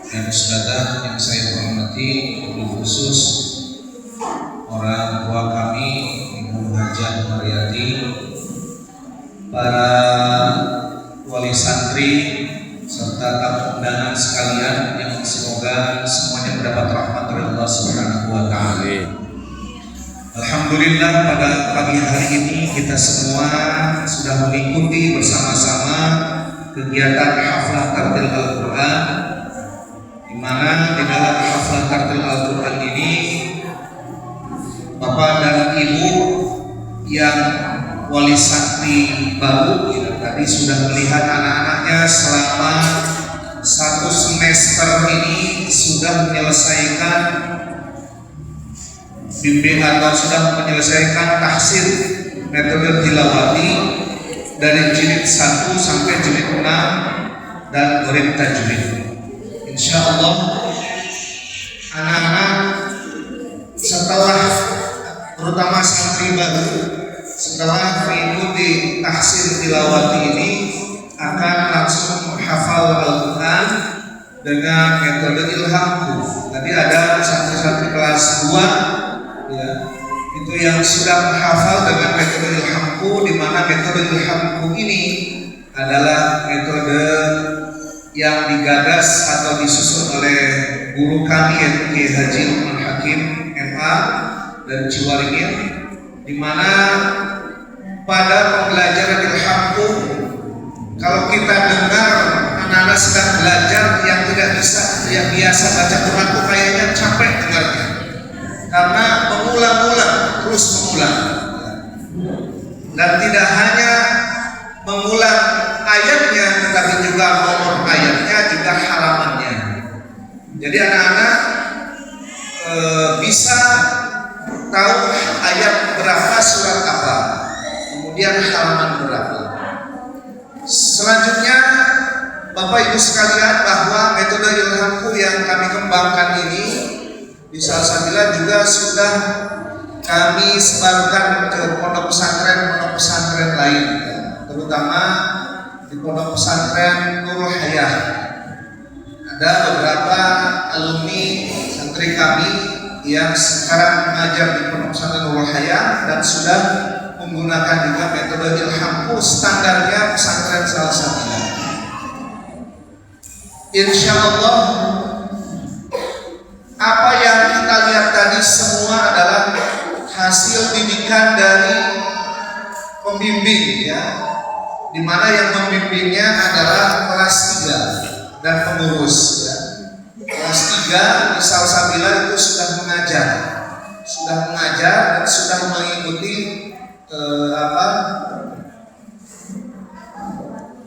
dan ustadzah yang saya hormati, wabil khusus orang tua kami, Ibu Hajah Mariati, para wali santri serta tamu undangan sekalian yang semoga semuanya mendapat rahmat dari Allah Subhanahu wa Ta'ala. Alhamdulillah, pada pagi hari ini kita semua sudah mengikuti bersama-sama kegiatan haflah tartil Al-Quran, di mana di dalam haflah tartil Al-Quran ini Bapak dan Ibu yang wali santri baru tadi sudah melihat anak-anaknya selama 1 semester ini sudah menyelesaikan bimbing atau sudah menyelesaikan tahsin metode tilawati dari jilid 1 sampai jilid 6 dan gharib tajwid. Insya Allah anak-anak setelah, terutama santri baru, setelah mengikuti tahsin tilawati ini akan langsung menghafal Al-Quran dengan metode ilhamku. Tadi ada santri-santri kelas 2 ya, itu yang sudah menghafal dengan metode ilhamku, di mana metode ilhamku ini adalah metode yang digagas atau disusun oleh guru kami yaitu Kiai Haji Lukman Hakim MA dari Ciwaringin, di mana pada pembelajaran ilhamku. Kalau kita dengar anak-anak sedang belajar yang tidak bisa, yang biasa baca Quran tuh kayaknya capek dengarnya, karena mengulang-ulang, terus mengulang, dan tidak hanya mengulang ayatnya, tetapi juga nomor ayatnya, juga halamannya. Jadi anak-anak bisa tahu ayat berapa, surat apa, kemudian halaman berapa. Selanjutnya, Bapak Ibu sekalian, bahwa metode ilhamku yang kami kembangkan ini di Salsabila juga sudah kami sebarkan ke pondok pesantren lain, terutama di pondok pesantren Nurul Hayah. Ada beberapa alumni santri kami yang sekarang mengajar di pondok pesantren Nurul Hayah dan sudah menggunakan juga metode ilhamku, standarnya pesantren Salsabila. Insya Allah apa yang kita lihat tadi semua adalah hasil didikan dari pembimbing, ya, dimana yang membimbingnya adalah kelas 3 dan pengurus, ya. Kelas 3 di Salsabila itu sudah mengajar dan sudah mengikuti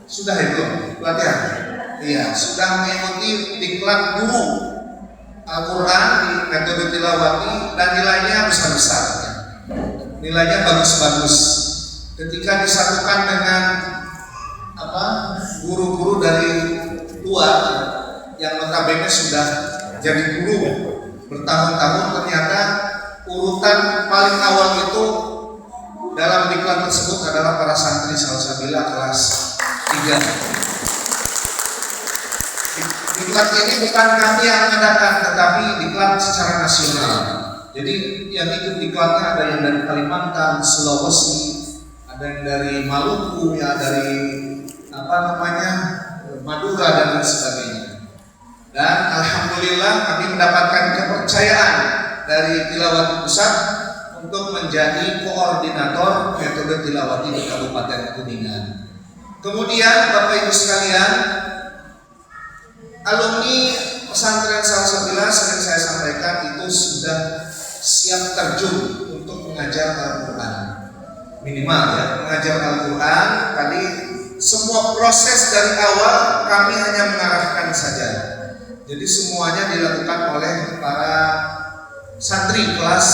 sudah itu pelatihan, iya, sudah mengikuti diklat guru Al-Quran di metode tilawati dan nilainya besar-besar, ya. Nilainya bagus-bagus. Ketika disatukan dengan guru-guru dari luar yang notabene sudah jadi guru bertahun-tahun, ternyata urutan paling awal itu dalam diklat tersebut adalah para santri Salsabila kelas 3. Diklat ini bukan kami yang mengadakan, tetapi diklat secara nasional. Jadi yang ikut diklatnya ada yang dari Kalimantan, Sulawesi, ada yang dari Maluku, ya, dari Madura dan lain sebagainya. Dan alhamdulillah kami mendapatkan kepercayaan dari Tilawati Pusat untuk menjadi koordinator metode tilawati di Kabupaten Kuningan. Kemudian Bapak Ibu sekalian, alumni pesantren Salsabila sering saya sampaikan itu sudah siap terjun untuk mengajar Al-Quran. Minimal, ya, mengajar Al-Quran. Tadi semua proses dari awal kami hanya mengarahkan saja. Jadi semuanya dilakukan oleh para santri kelas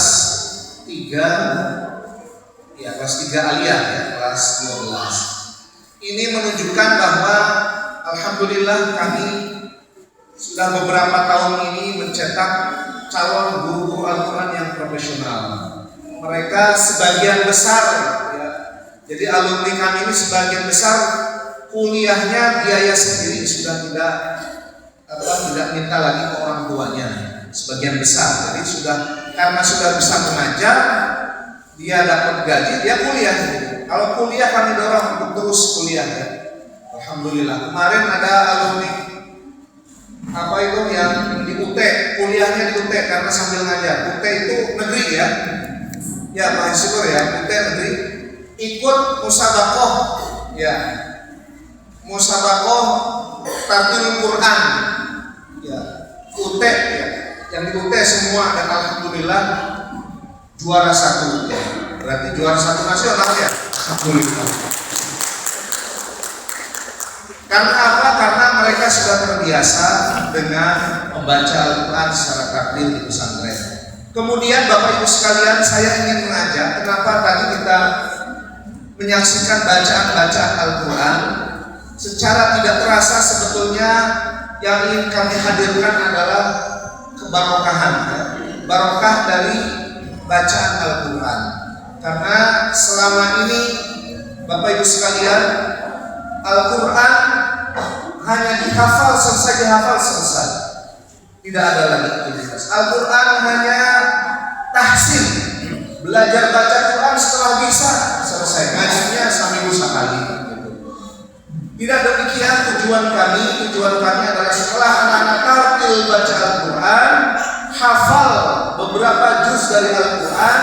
3, ya, kelas 3 aliyah, ya, kelas 12. Ini menunjukkan bahwa alhamdulillah kami sudah beberapa tahun ini mencetak calon guru Al-Quran yang profesional. Mereka sebagian besar, ya, jadi alumni kami ini sebagian besar kuliahnya biaya sendiri, sudah tidak minta lagi ke orang tuanya. Sebagian besar, jadi karena sudah bisa mengajar, dia dapat gaji, dia kuliah. Kalau kuliah kami dorong untuk terus kuliah, ya. Alhamdulillah. Kemarin ada alumni yang di UT, kuliahnya di UT karena sambil ngajar. UT itu negeri, ya. Ya, Pak Syukur, ya, UT negeri. Ikut musabakoh, ya. Musabakoh Tartil Quran, ya. UT, ya. Yang di UT semua, dan alhamdulillah juara 1, ya. Berarti juara 1 nasional, ya. Alhamdulillah. Karena apa? Karena mereka sudah terbiasa dengan membaca Al-Quran secara takdir di pesantren. Kemudian Bapak Ibu sekalian, saya ingin mengajak, kenapa tadi kita menyaksikan bacaan-bacaan Al-Quran secara tidak terasa, sebetulnya yang ingin kami hadirkan adalah kebarokahan, ya. Barokah dari bacaan Al-Quran. Karena selama ini Bapak Ibu sekalian, Al-Quran hanya dihafal selesai, tidak ada lagi aktivitas. Al-Quran hanya tahsin, belajar baca Quran setelah bisa selesai, ngajinya seminggu sekali. Tidak demikian tujuan kami adalah setelah anak-anak tartil baca Al-Quran, hafal beberapa juz dari Al-Quran,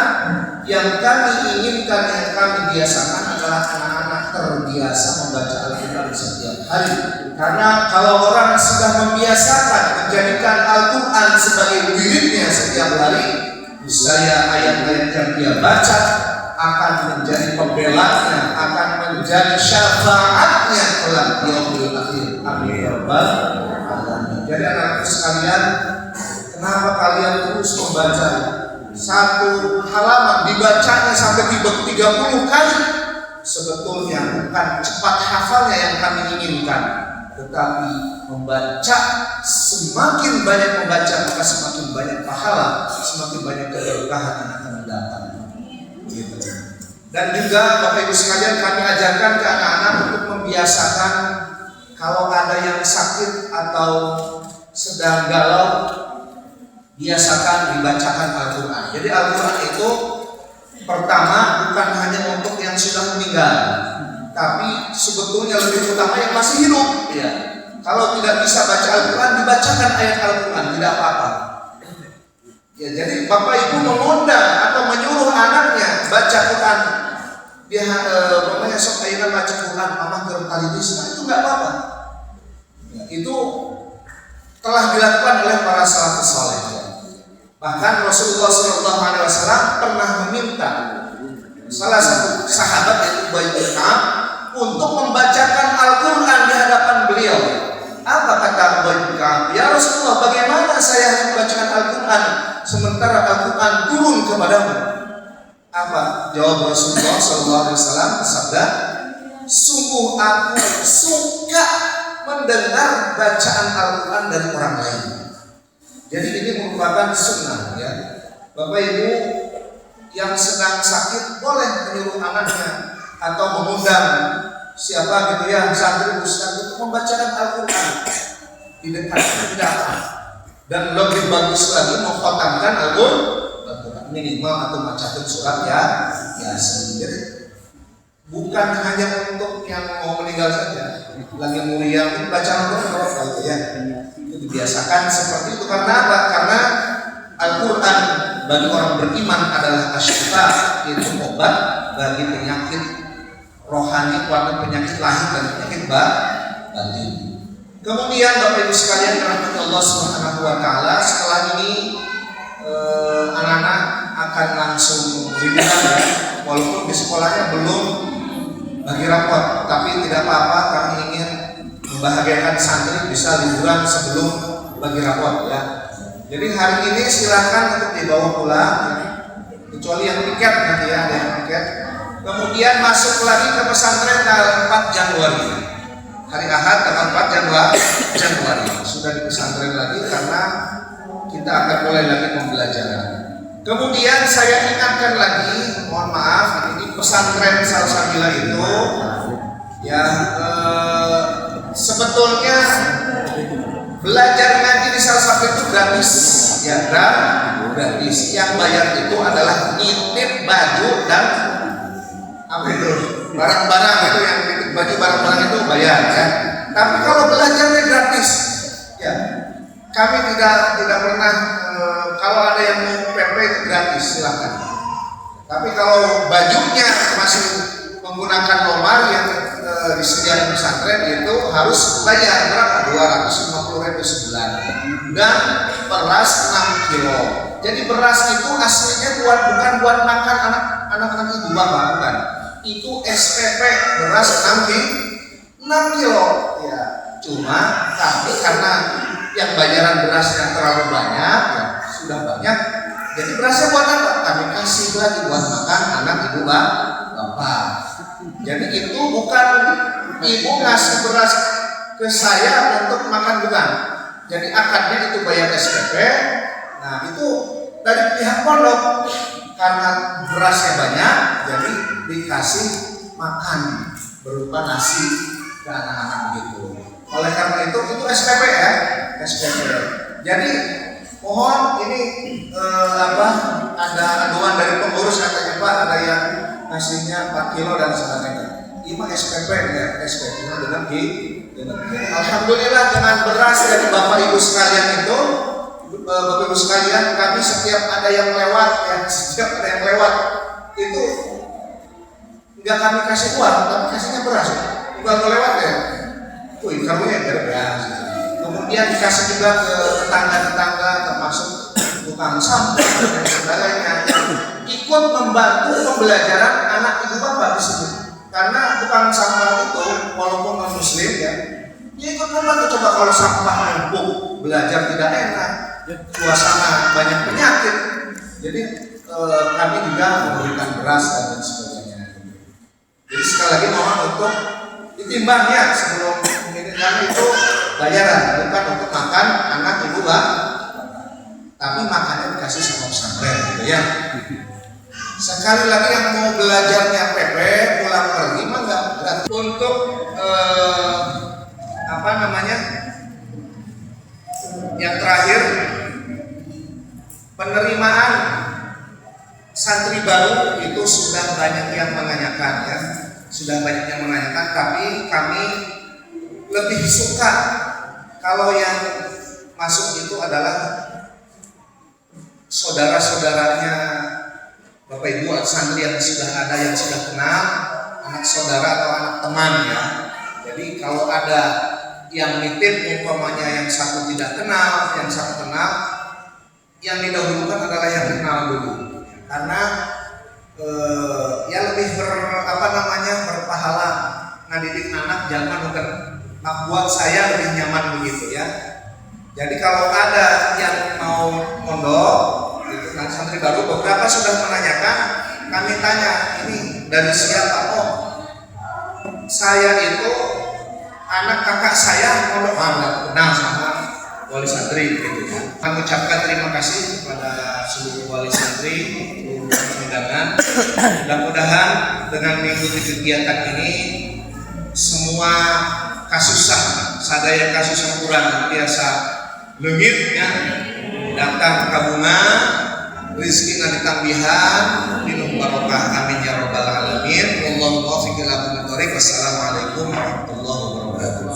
yang kami inginkan, yang kami biasakan adalah anak-anak terbiasa membaca Al-Quran setiap hari. Karena kalau orang sudah membiasakan menjadikan Al-Quran sebagai wiridnya setiap hari, niscaya ayat-ayat yang dia baca akan menjadi pembelanya, akan menjadi syafaatnya kelak di yaumil akhir. Amin ya rabbal alamin. Jadi anak-anak sekalian, kenapa kalian terus membaca satu halaman, dibacanya sampai 30 kali? Sebetulnya bukan cepat hafalnya yang kami inginkan, tetapi membaca, semakin banyak membaca maka semakin banyak pahala, semakin banyak keberkahan yang akan didapat. Gitu. Dan juga Bapak Ibu sekalian, kami ajarkan ke anak-anak untuk membiasakan kalau ada yang sakit atau sedang galau, biasakan dibacakan Al-Quran. Jadi Al-Quran itu pertama bukan hanya untuk yang sudah meninggal, tapi sebetulnya lebih utama yang masih hidup. Ya. Kalau tidak bisa baca Al-Quran, dibacakan ayat Al-Quran, tidak apa-apa. Ya, jadi Bapak Ibu mengundang atau menyuruh anaknya baca Quran, dia pokoknya sok ayeuna baca Quran, mama keur talidis, itu nggak apa-apa. Ya, itu telah dilakukan oleh para salafus saleh. Bahkan Rasulullah SAW pernah meminta salah satu sahabat yaitu Ubay bin Ka'ab untuk membacakan Al-Quran di hadapan beliau. Apa kata Ubay bin Ka'ab? Ya Rasulullah, bagaimana saya harus membacakan Al-Quran sementara Al-Quran turun kepadamu? Apa jawab Rasulullah SAW? Bersabda, sungguh aku suka mendengar bacaan Al-Quran dari orang lain. Jadi ini merupakan sunnah, ya. Bapak Ibu yang sedang sakit boleh menyuruh anaknya atau mengundang siapa gitu ya, santri ustaz untuk membacakan Al-Quran di dekat, tidak apa. Dan lebih bagus lagi mengkhatamkan Al-Quran minimal atau bacakan surat ya. Jadi bukan hanya untuk yang mau meninggal saja, lagi mulia baca Al-Quran gitu ya. Itu dibiasakan seperti itu. Karena apa? Karena Al-Quran bagi orang beriman adalah asyifa, itu obat bagi penyakit rohani, penyakit lahir dan penyakit batin. Kemudian Bapak Ibu sekalian rahmat Allah Subhanahu wa taala, setelah ini anak-anak akan langsung liburan ya. Walaupun di sekolahnya belum bagi rapot, tapi tidak apa-apa, kami ingin membahagiakan santri bisa liburan sebelum bagi rapot ya. Jadi hari ini silakan untuk dibawa pulang, kecuali yang tiket nanti ya, ada yang tiket. Kemudian masuk lagi ke pesantren tanggal 4 Januari. Hari Ahad tanggal 4 Januari sudah di pesantren lagi karena kita akan mulai lagi pembelajaran. Kemudian saya ingatkan lagi, mohon maaf, ini pesantren Salsabila itu ya sebetulnya belajar ngaji di Salsabila itu gratis, ya gratis. Yang bayar itu adalah nitip baju dan apa itu barang-barang itu, yang nitip baju barang-barang itu bayar ya. Tapi kalau belajarnya gratis, ya kami tidak pernah kalau ada yang mau PP itu gratis silakan. Tapi kalau bajunya masih menggunakan nomor yang disediakan pesantren itu harus bayar berapa? 250.000 sebulan. Dan beras 6 kilo. Jadi beras itu aslinya bukan buat makan anak-anak ibu bapak, bukan. Itu SPP beras 6 kilo. Ya, cuma tapi karena yang bayaran berasnya terlalu banyak, ya, sudah banyak. Jadi berasnya buat apa? Kami kasih lagi buat makan anak ibu bapak. Jadi itu bukan ibu ngasih beras ke saya untuk makan, bukan. Jadi akadnya itu bayar SPP. Nah itu dari pihak pondok, karena berasnya banyak, jadi dikasih makan berupa nasi ke anak-anak begitu. Oleh karena itu SPP ya, SPP. Jadi mohon ini ada aduan dari pengurus katanya Pak, ada yang nasinya 4 kilo dan sebagainya. Ini SPP ya, SPP dengan alhamdulillah dengan beras dari Bapak Ibu sekalian itu, Bapak Ibu sekalian, kami setiap ada yang lewat itu nggak kami kasih uang, tapi kasihnya beras. Bukan lewat ya. Wih, karunya beras. Kemudian dikasih juga ke tetangga-tetangga, termasuk tukang sampah dan sebagainya, yang ikut membantu pembelajaran anak ibu bapak di situ. Karena tukang sampah itu walaupun non muslim ya, dia ikut membantu. Coba kalau sampah numpuk, belajar tidak enak, suasana banyak penyakit. Jadi kami juga memberikan beras dan lain sebagainya. Jadi sekali lagi mohon untuk ditimbang ya sebelum ini, karena itu bayaran, bukan untuk makan anak ibu bapak, tapi makannya dikasih sama pesantren gitu ya. Sekali lagi yang mau belajarnya PP pulang pergi mah nggak gratis. Untuk yang terakhir, penerimaan santri baru itu sudah banyak yang menanyakan ya, tapi kami lebih suka kalau yang masuk itu adalah saudara-saudaranya Bapak Ibu santri yang sudah ada, yang sudah kenal, anak saudara atau anak teman ya. Jadi kalau ada yang nitip umpamanya yang satu tidak kenal, yang satu kenal, yang didahulukan adalah yang kenal dulu. Karena ya lebih berpahala ngadidik anak zaman bukan. Nah, buat saya lebih nyaman begitu ya. Jadi kalau ada yang mau mondok, itu kan santri baru, beberapa sudah menanyakan, kami tanya, ini dari siapa? Oh, saya itu anak kakak saya mondok, nggak kenal sama wali santri gitu ya. Kami ucapkan terima kasih kepada seluruh wali santri undangan. Mudah-mudahan dengan mengikuti kegiatan ini semua kasus sadaya kasus yang kurang biasa leungit ya, datang kabunga, rezeki na ditambihan, minum barokah, amin ya rabbal alamin. Wallahu muwaffiq ila aqwamit thoriq. Wassalamualaikum warahmatullahi wabarakatuh.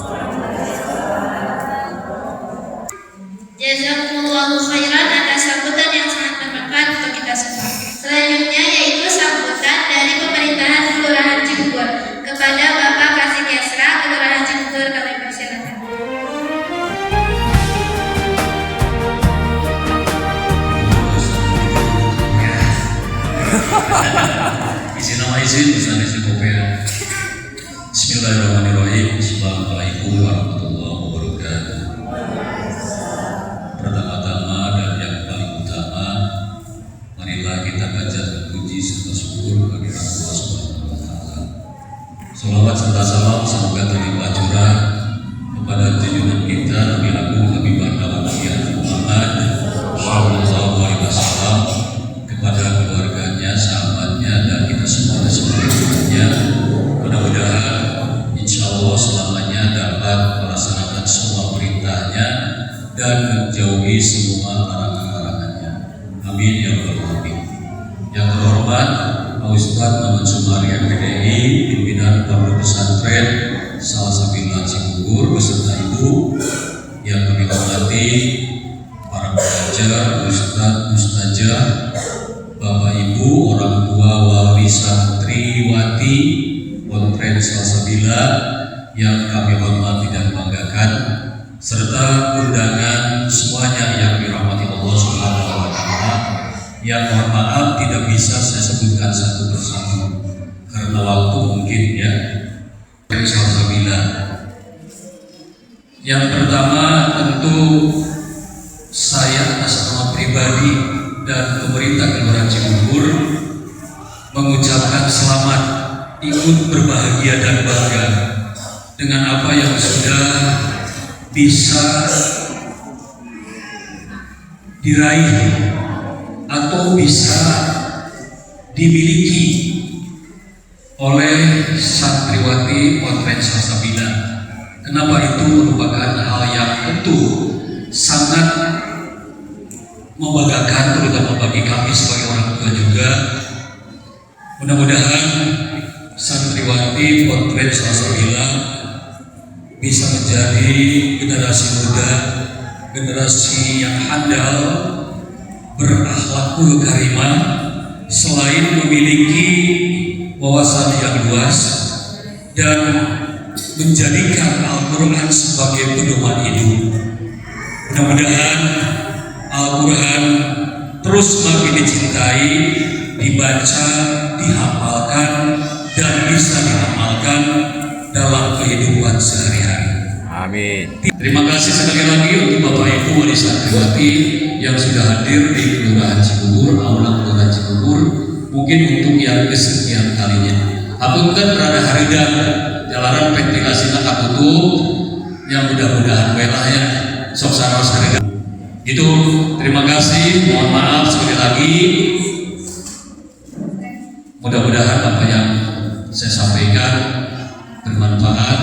Jazakumullahu khairan atas sambutan yang sangat bermanfaat untuk kita semua. Selanjutnya yaitu sambutan dari pemerintahan Kelurahan Cibubur kepada Bapak Kasih Yasra Kelurahan Cibubur, kami persilakan. Izin Ustaz Kopel. Bismillahirrahmanirrahim. Assalamualaikum warahmatullahi wabarakatuh. Pertama-tama dan yang paling utama, marilah kita panjatkan puji serta syukur bagi Allah Subhanahu wa taala. Salawat serta salam semoga terlimpah curah kepada junjungan kita Nabi Agung Habibur Rahman Muhammad sallallahu alaihi wasallam, kepada keluarganya, sahabatnya, dan kita semua semuanya. Mudah-mudahan insya Allah selamanya dapat melaksanakan semua perintahnya dan menjauhi semua larangan-larangannya. Amin ya rabbal alamin. Yang terhormat Pak Ustadz Muhammad Sumari MPDI, pimpinan Pondok Pesantren Salsabila Cibubur beserta Ibu, yang kami hormati para pengajar, Ustadz, Ustazah, Bapak Ibu, orang tua, wali santriwati Pesantren Salsabila yang kami hormati dan banggakan, serta undangan semuanya yang dirahmati Allah Subhanahu wa taala. Yang mohon maaf tidak bisa saya sebutkan satu persatu karena waktu mungkin ya. Salsabila. Yang pertama tentu saya atas nama pribadi dan pemerintah Kelurahan Cibubur mengucapkan selamat, ikut berbahagia dan bangga dengan apa yang sudah bisa diraih atau bisa dimiliki oleh santriwati Pesantren Salsabila. Kenapa itu merupakan hal yang tentu sangat membanggakan, terutama bagi kami sebagai orang tua juga. Mudah-mudahan santriwati Pesantren Salsabila bisa menjadi generasi muda, generasi yang handal, berakhlakul karimah, selain memiliki wawasan yang luas dan menjadikan Al-Quran sebagai pedoman hidup. Mudah-mudahan Al-Quran terus makin dicintai, dibaca, dihafalkan, dan bisa diamalkan dalam kehidupan sehari-hari. Amin. Terima kasih sekali lagi untuk Bapak Ibu Wali Santriwati yang sudah hadir di Kelurahan Cibubur, Aula Kelurahan Cibubur, mungkin untuk yang kesekian kalinya. Hapunten rada harida jalanan ventilasi tutup, yang mudah-mudahan welah ya sok saros harida. Itu terima kasih, mohon maaf sekali lagi. Mudah-mudahan apa yang saya sampaikan bermanfaat.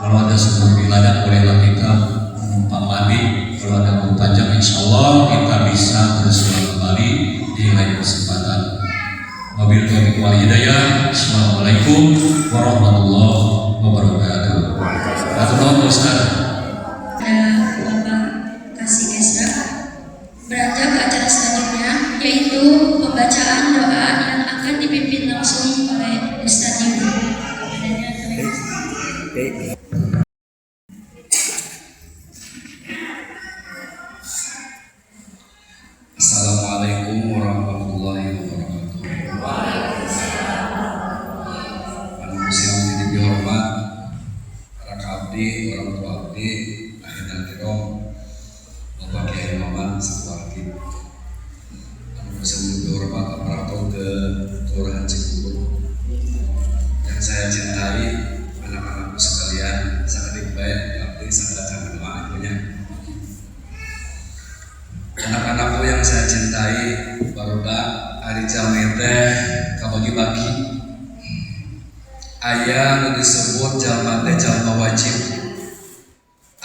Kalau ada sebuah ladang bolehlah kita menumpang mandi. Kalau ada waktu panjang insya Allah kita bisa bersuara kembali di lain kesempatan. Wabillahi taufiq wal hidayah. Assalamualaikum warahmatullahi wabarakatuh. Assalamualaikum Ustaz. Bapak Kasih Kesra. Beranjak ke acara selanjutnya, yaitu pembacaan doa yang akan dipimpin langsung oleh Ustaz Ibu. Assalamualaikum warahmatullahi wabarakatuh. Manusia yang dihormat, para abdi, orang tua abdi, akhirnya kirom, Bapak Kiai Maman Saparki. Manusia yang dihormat, aparatur ke Kelurahan Cibubur. Yang saya cintai, anak-anakku sekalian, sangat baik, abdi sangat cantik ibunya. Anak-anakku yang saya cintai, barudak hari jami teh kabagi-bagi. Aya nu disebut jalma teh jalma wajib.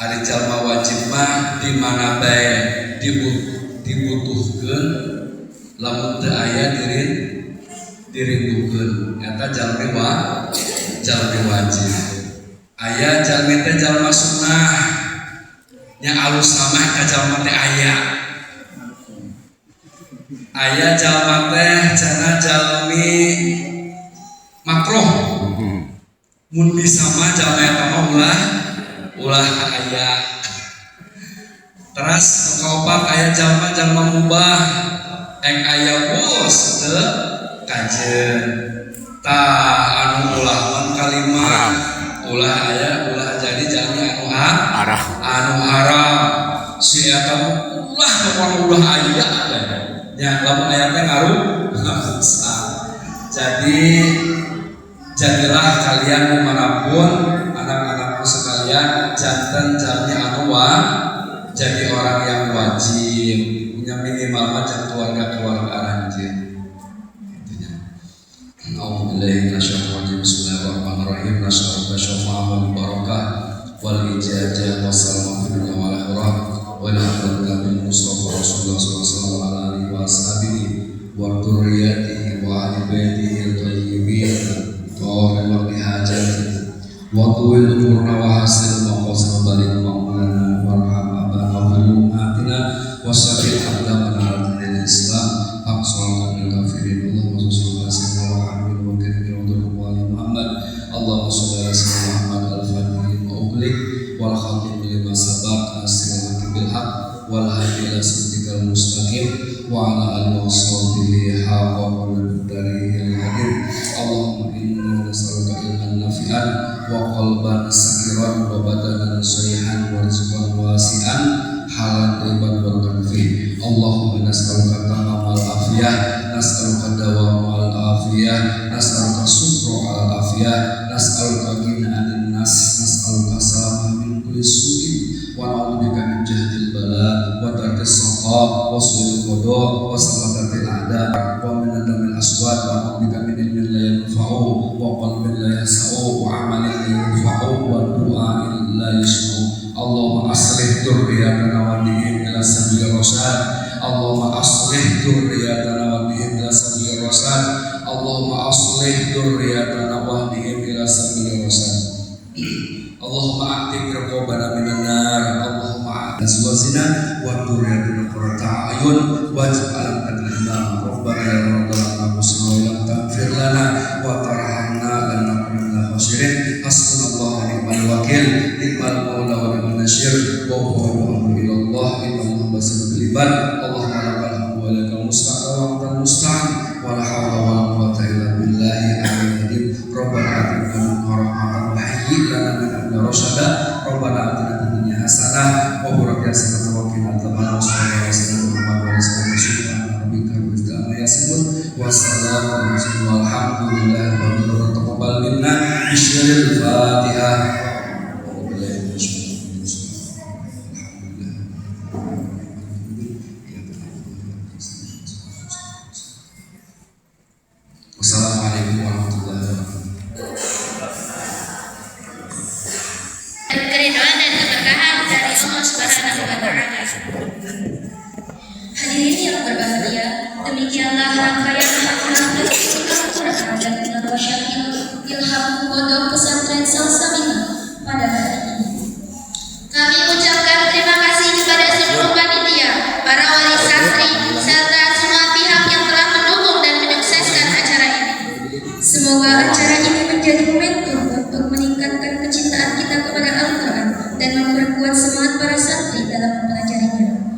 Ari jalma wajib mah di mana bae dibutuhkeun, lamun teu aya dirindukeun. Eta jalma wajib. Aya jalmi teh jalma sunnah, nya alus samah ka jalma teh aya. Aya jalma teh cenah jalmi makruh. Mun bisa mah jalma eta mah ulah aya. Terus kaopat aya jalma mubah, eng aya bos teu kajeun. Tah anu ulah man kalimah ulah aya ulah jadi jalmi anu haram. Si eta ulah pokona ulah aya. Ya, lamun ayatnya ngaruh. Jadi jadilah kalian dimanapun, anak-anakku sekalian, jantan jalmi anu jadi orang yang wajib, punya minimal macam keluarga aranjir. Intinya. Alhamdulillah, Bismillahirrahmanirrahim. Nasya'alaka syafa'ah wal barakah wal ijazah wassalamu fil dunya wal akhirah. Walhamdulillah bil Mustafa Rasulullah sallallahu alaihi wasallam wa dzurriyyatihi wa ahli baitihi at-tayyibin wa bihajati wa tuwil umurna wa hasil maqasid balik ma'mulana warham abana wa atina wa safil aqdamana al Islam aqsal min kafirin Allahumma salli ala sayyidina Muhammad wa karim wa Muhammad Allahumma salli ala sayyidina Muhammad al-fatih wa ughliq wal khatim lima sabaq asir bilhaq wal hadi ila siratal mustaqim wa ala alihi wa sahbihi haqqa qadri hadir. Allahumma inna nas'aluka ilman nafi'an wa qalban sakiran wa badanan sahihan wa rizqan wasi'an halan tayyiban barakan fi. Allahumma nas'aluka tamamal afiyah, nas'aluka dawamal afiyah, nas'aluka subra al afiyah, nas'aluka ghinanan nas, nas'aluka salamah min kulli su'in wa na'udzubika min jahdil bala wa tarkis saqa wa su'il qada wa samatatil a'da wa min adamil aswad wa na'udzubika min ilmin la yanfa'u wa qalbin la yas'u wa amalin la yanfa'u wa du'ain la yas'u. Allahumma aslih dzurriyyatana wa dihim ila sabilir rasyad. Allahumma aslih dzurriyyatana wa dihim ila sabilir rasyad. Allahumma aslih dzurriyyatana wa dihim ila sabilir rasyad. Allahumma a'tik riqabana minan nar. Allahumma azwajina wa dhurriyyatina qurrata a'yun waj'alna lana rabbana ya rabbana husna wa lam taghfir lana wa tarhamna lanakunanna minal khasirin. Hasbunallahu wa ni'mal wakil, ni'mal maula wa ni'man nasir, wa huwa ilallah innahu basirun bil ibad. Allahumma lakal hamdu wa lakal musta'an wa antal musta'an wa la hawla wa la quwwata illa billahi al-'aliyyil 'azim. Rabbana atina minka rahmatan wa hayyi lana min amrina rasyada. Rabbana atina fid dunya hasanah wa fil akhirati hasanah wa qina adzabannar. Sallallahu alaihi wasallam. Subhana rabbika rabbil izzati amma yasifun wa salamun alal mursalin walhamdulillahi rabbil alamin. Taqabbal minna bismillahil Fatihah. Wassalamualaikum warahmatullahi wabarakatuh. Keridhaan dan keberkahan dari Allah Subhanahu wa Ta'ala. Hadirin yang berbahagia, demikianlah rangkaian hak-hak Al-Quran dan munaqasyah ilham pondok pesantren Salsabilah pada hari ini. Kami ucapkan terima kasih kepada seluruh panitia, para wali santri, serta semua pihak yang telah mendukung dan menyukseskan acara ini. Semoga acara ini menjadi momentum untuk meningkatkan kecintaan kita kepada Al-Quran dan memperkuat semangat para santri dalam mempelajarinya.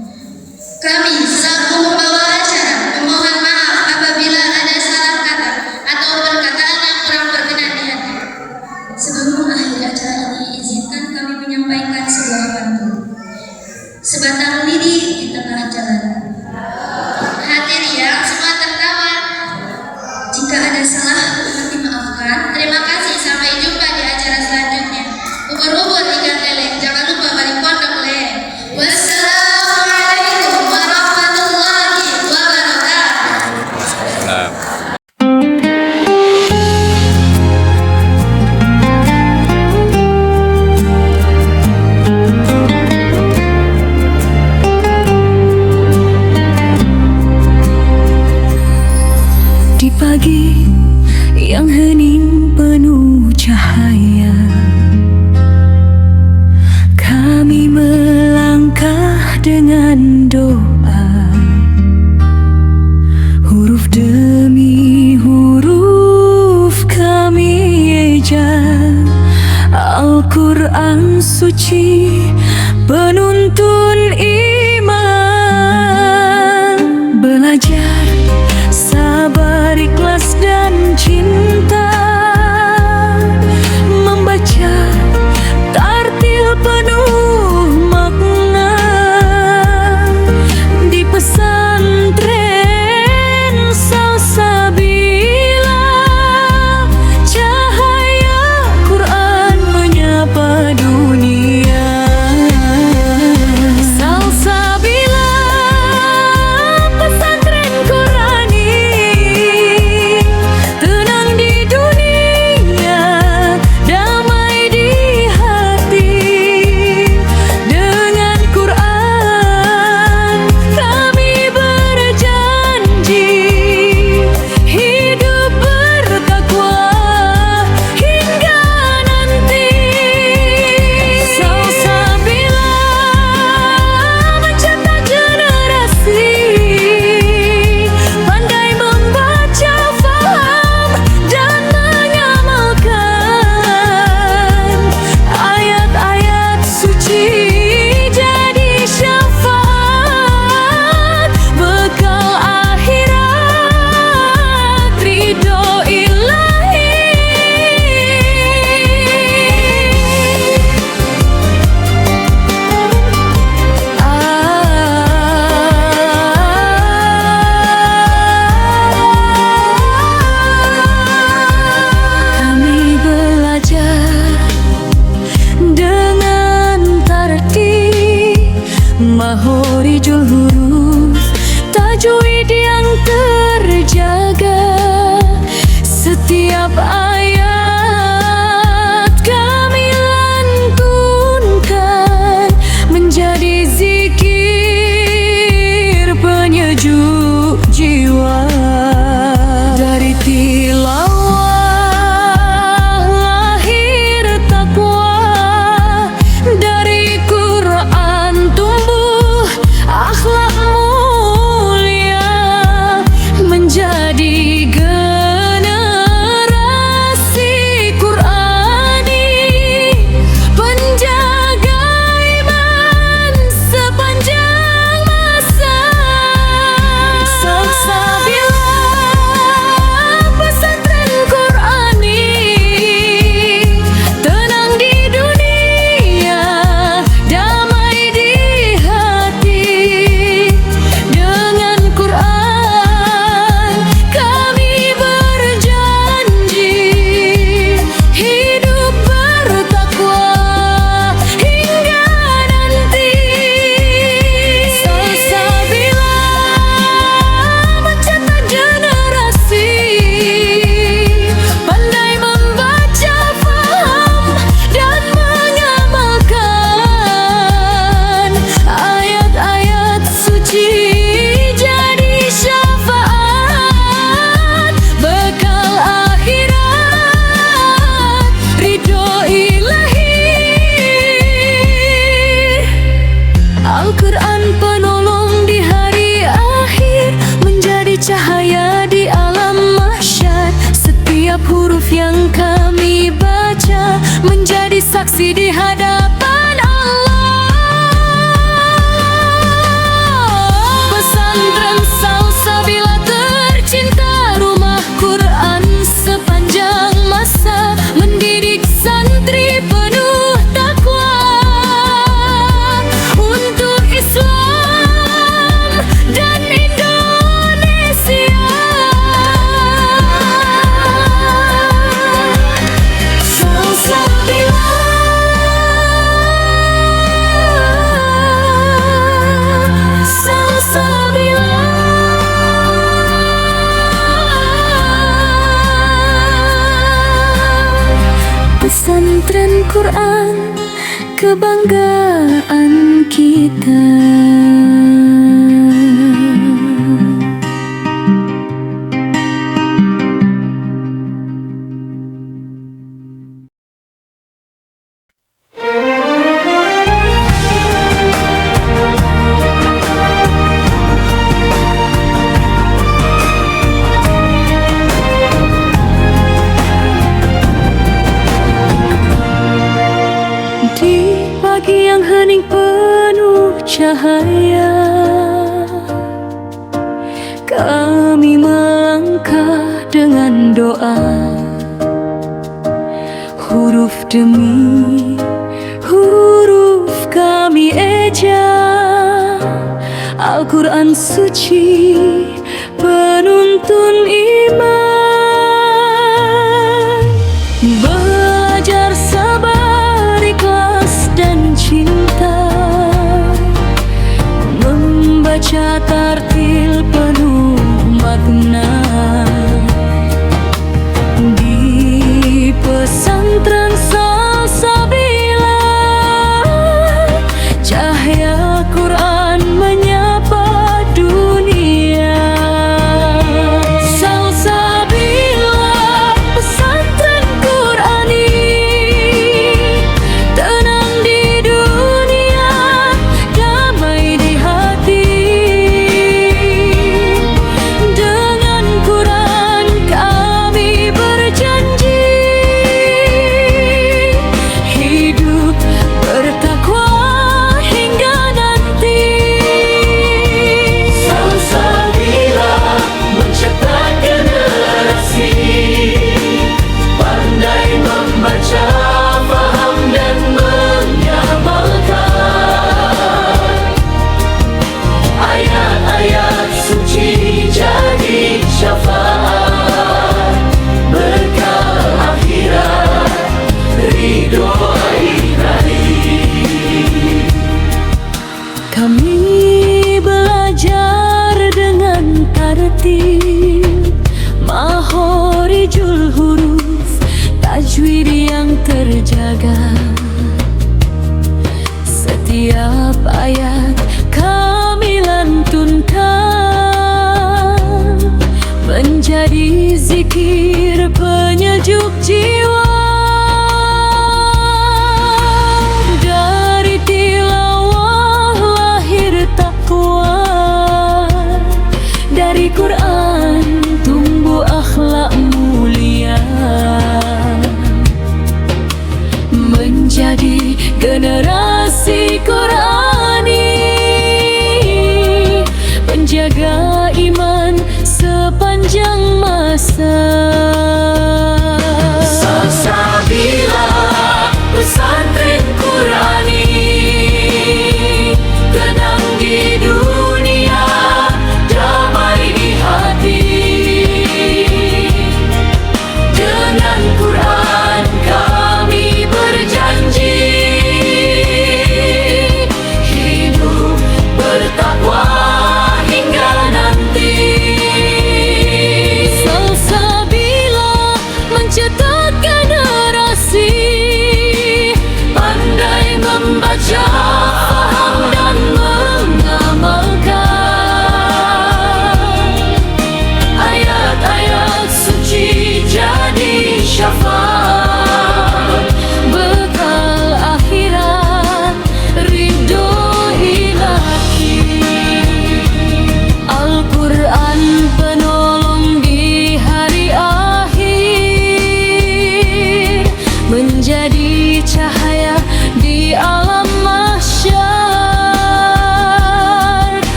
Kami selaku pembawa acara memohon maaf apabila ada salah kata atau perkataan yang kurang berkenan di hati. Sebelum mengakhiri acara ini, izinkan kami menyampaikan sebuah pantun. Sebatang lidi di tengah jalan. Hadirin yang semua tertawa. Jika ada salah, mohon dimaafkan. Terima kasih, sampai jumpa di acara selanjutnya. Ubur-ubur ikan lele, jangan lupa balik pondok le. Wassalamualaikum warahmatullahi wabarakatuh. Di pagi yang hening penuh cahaya, kami melangkah dengan doa, huruf demi huruf kami eja Al-Quran suci penuntun iman, belajar sabar, ikhlas dan cinta, membaca tartil penuh makna di pesantren Salsabilah. Cahaya Quran menyapa dunia. Salsabilah bersaksi di hadapan Allah. Pesantren Salsabila tercinta, rumah Quran sepanjang masa, mendidik santri penuh takwa untuk Islam dan Indonesia. Salsabila, Salsabila, pesantren Quran, kebanggaan kita. Di pagi yang hening penuh cahaya, kami melangkah dengan doa, huruf demi huruf kami eja Al-Quran suci, penuntun iman. Belajar sabar, ikhlas dan cinta, membaca tartil penuh makna. Di pesantren Salsabila, cahaya Quran menyapa dunia. Salsabila, pesantren Qurani, tenang di dunia, damai di hati. Dengan Quran kami berjanji, hidup bertakwa hingga nanti. Salsabila mencetak generasi pandai membaca, paham dan mengamalkan ayat-ayat suci, jadi syafaat berkah akhirat, ridho ilahi. Kami belajar dengan tartil, mahorijul huruf, tajwid yang terjaga. Setiap ayat kami lantunkan, menjadi zikir penyejuk jiwa. Dari tilawah lahir takwa, dari Quran tumbuh akhlak mulia, menjadi generasi Qurani, penjaga iman sepanjang masa. Salsabila, pesantren Qurani, tenang di dunia, damai di hati. Dengan Quran kami berjanji,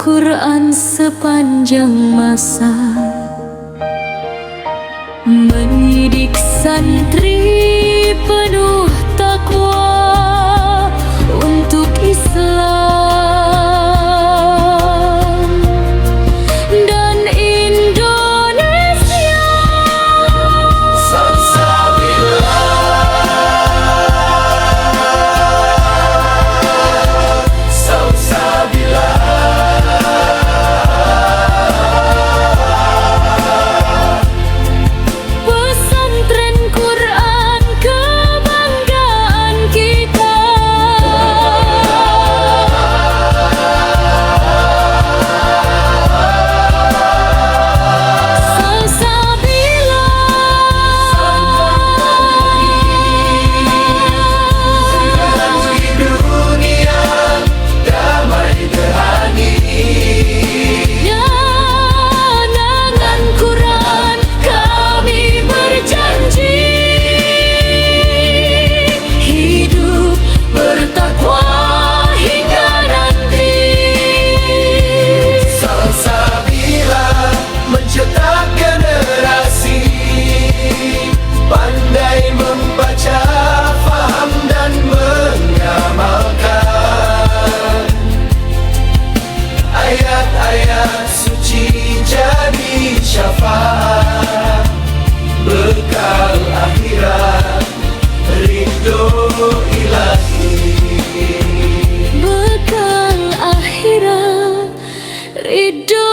Quran sepanjang masa, mendidik santri penuh takwa untuk Islam dan Indonesia. Pesantren Quran kebanggaan kita. Salsabila, dunia damai berani, dan dengan Quran kami berjanji hidup bertakwa hingga nanti. Salsabila mencetak generasi pandai membaca, faham dan mengamalkan ayat-ayat suci jadi syafaat, bekal akhirat ridho ilahi. Bekal akhirat ridho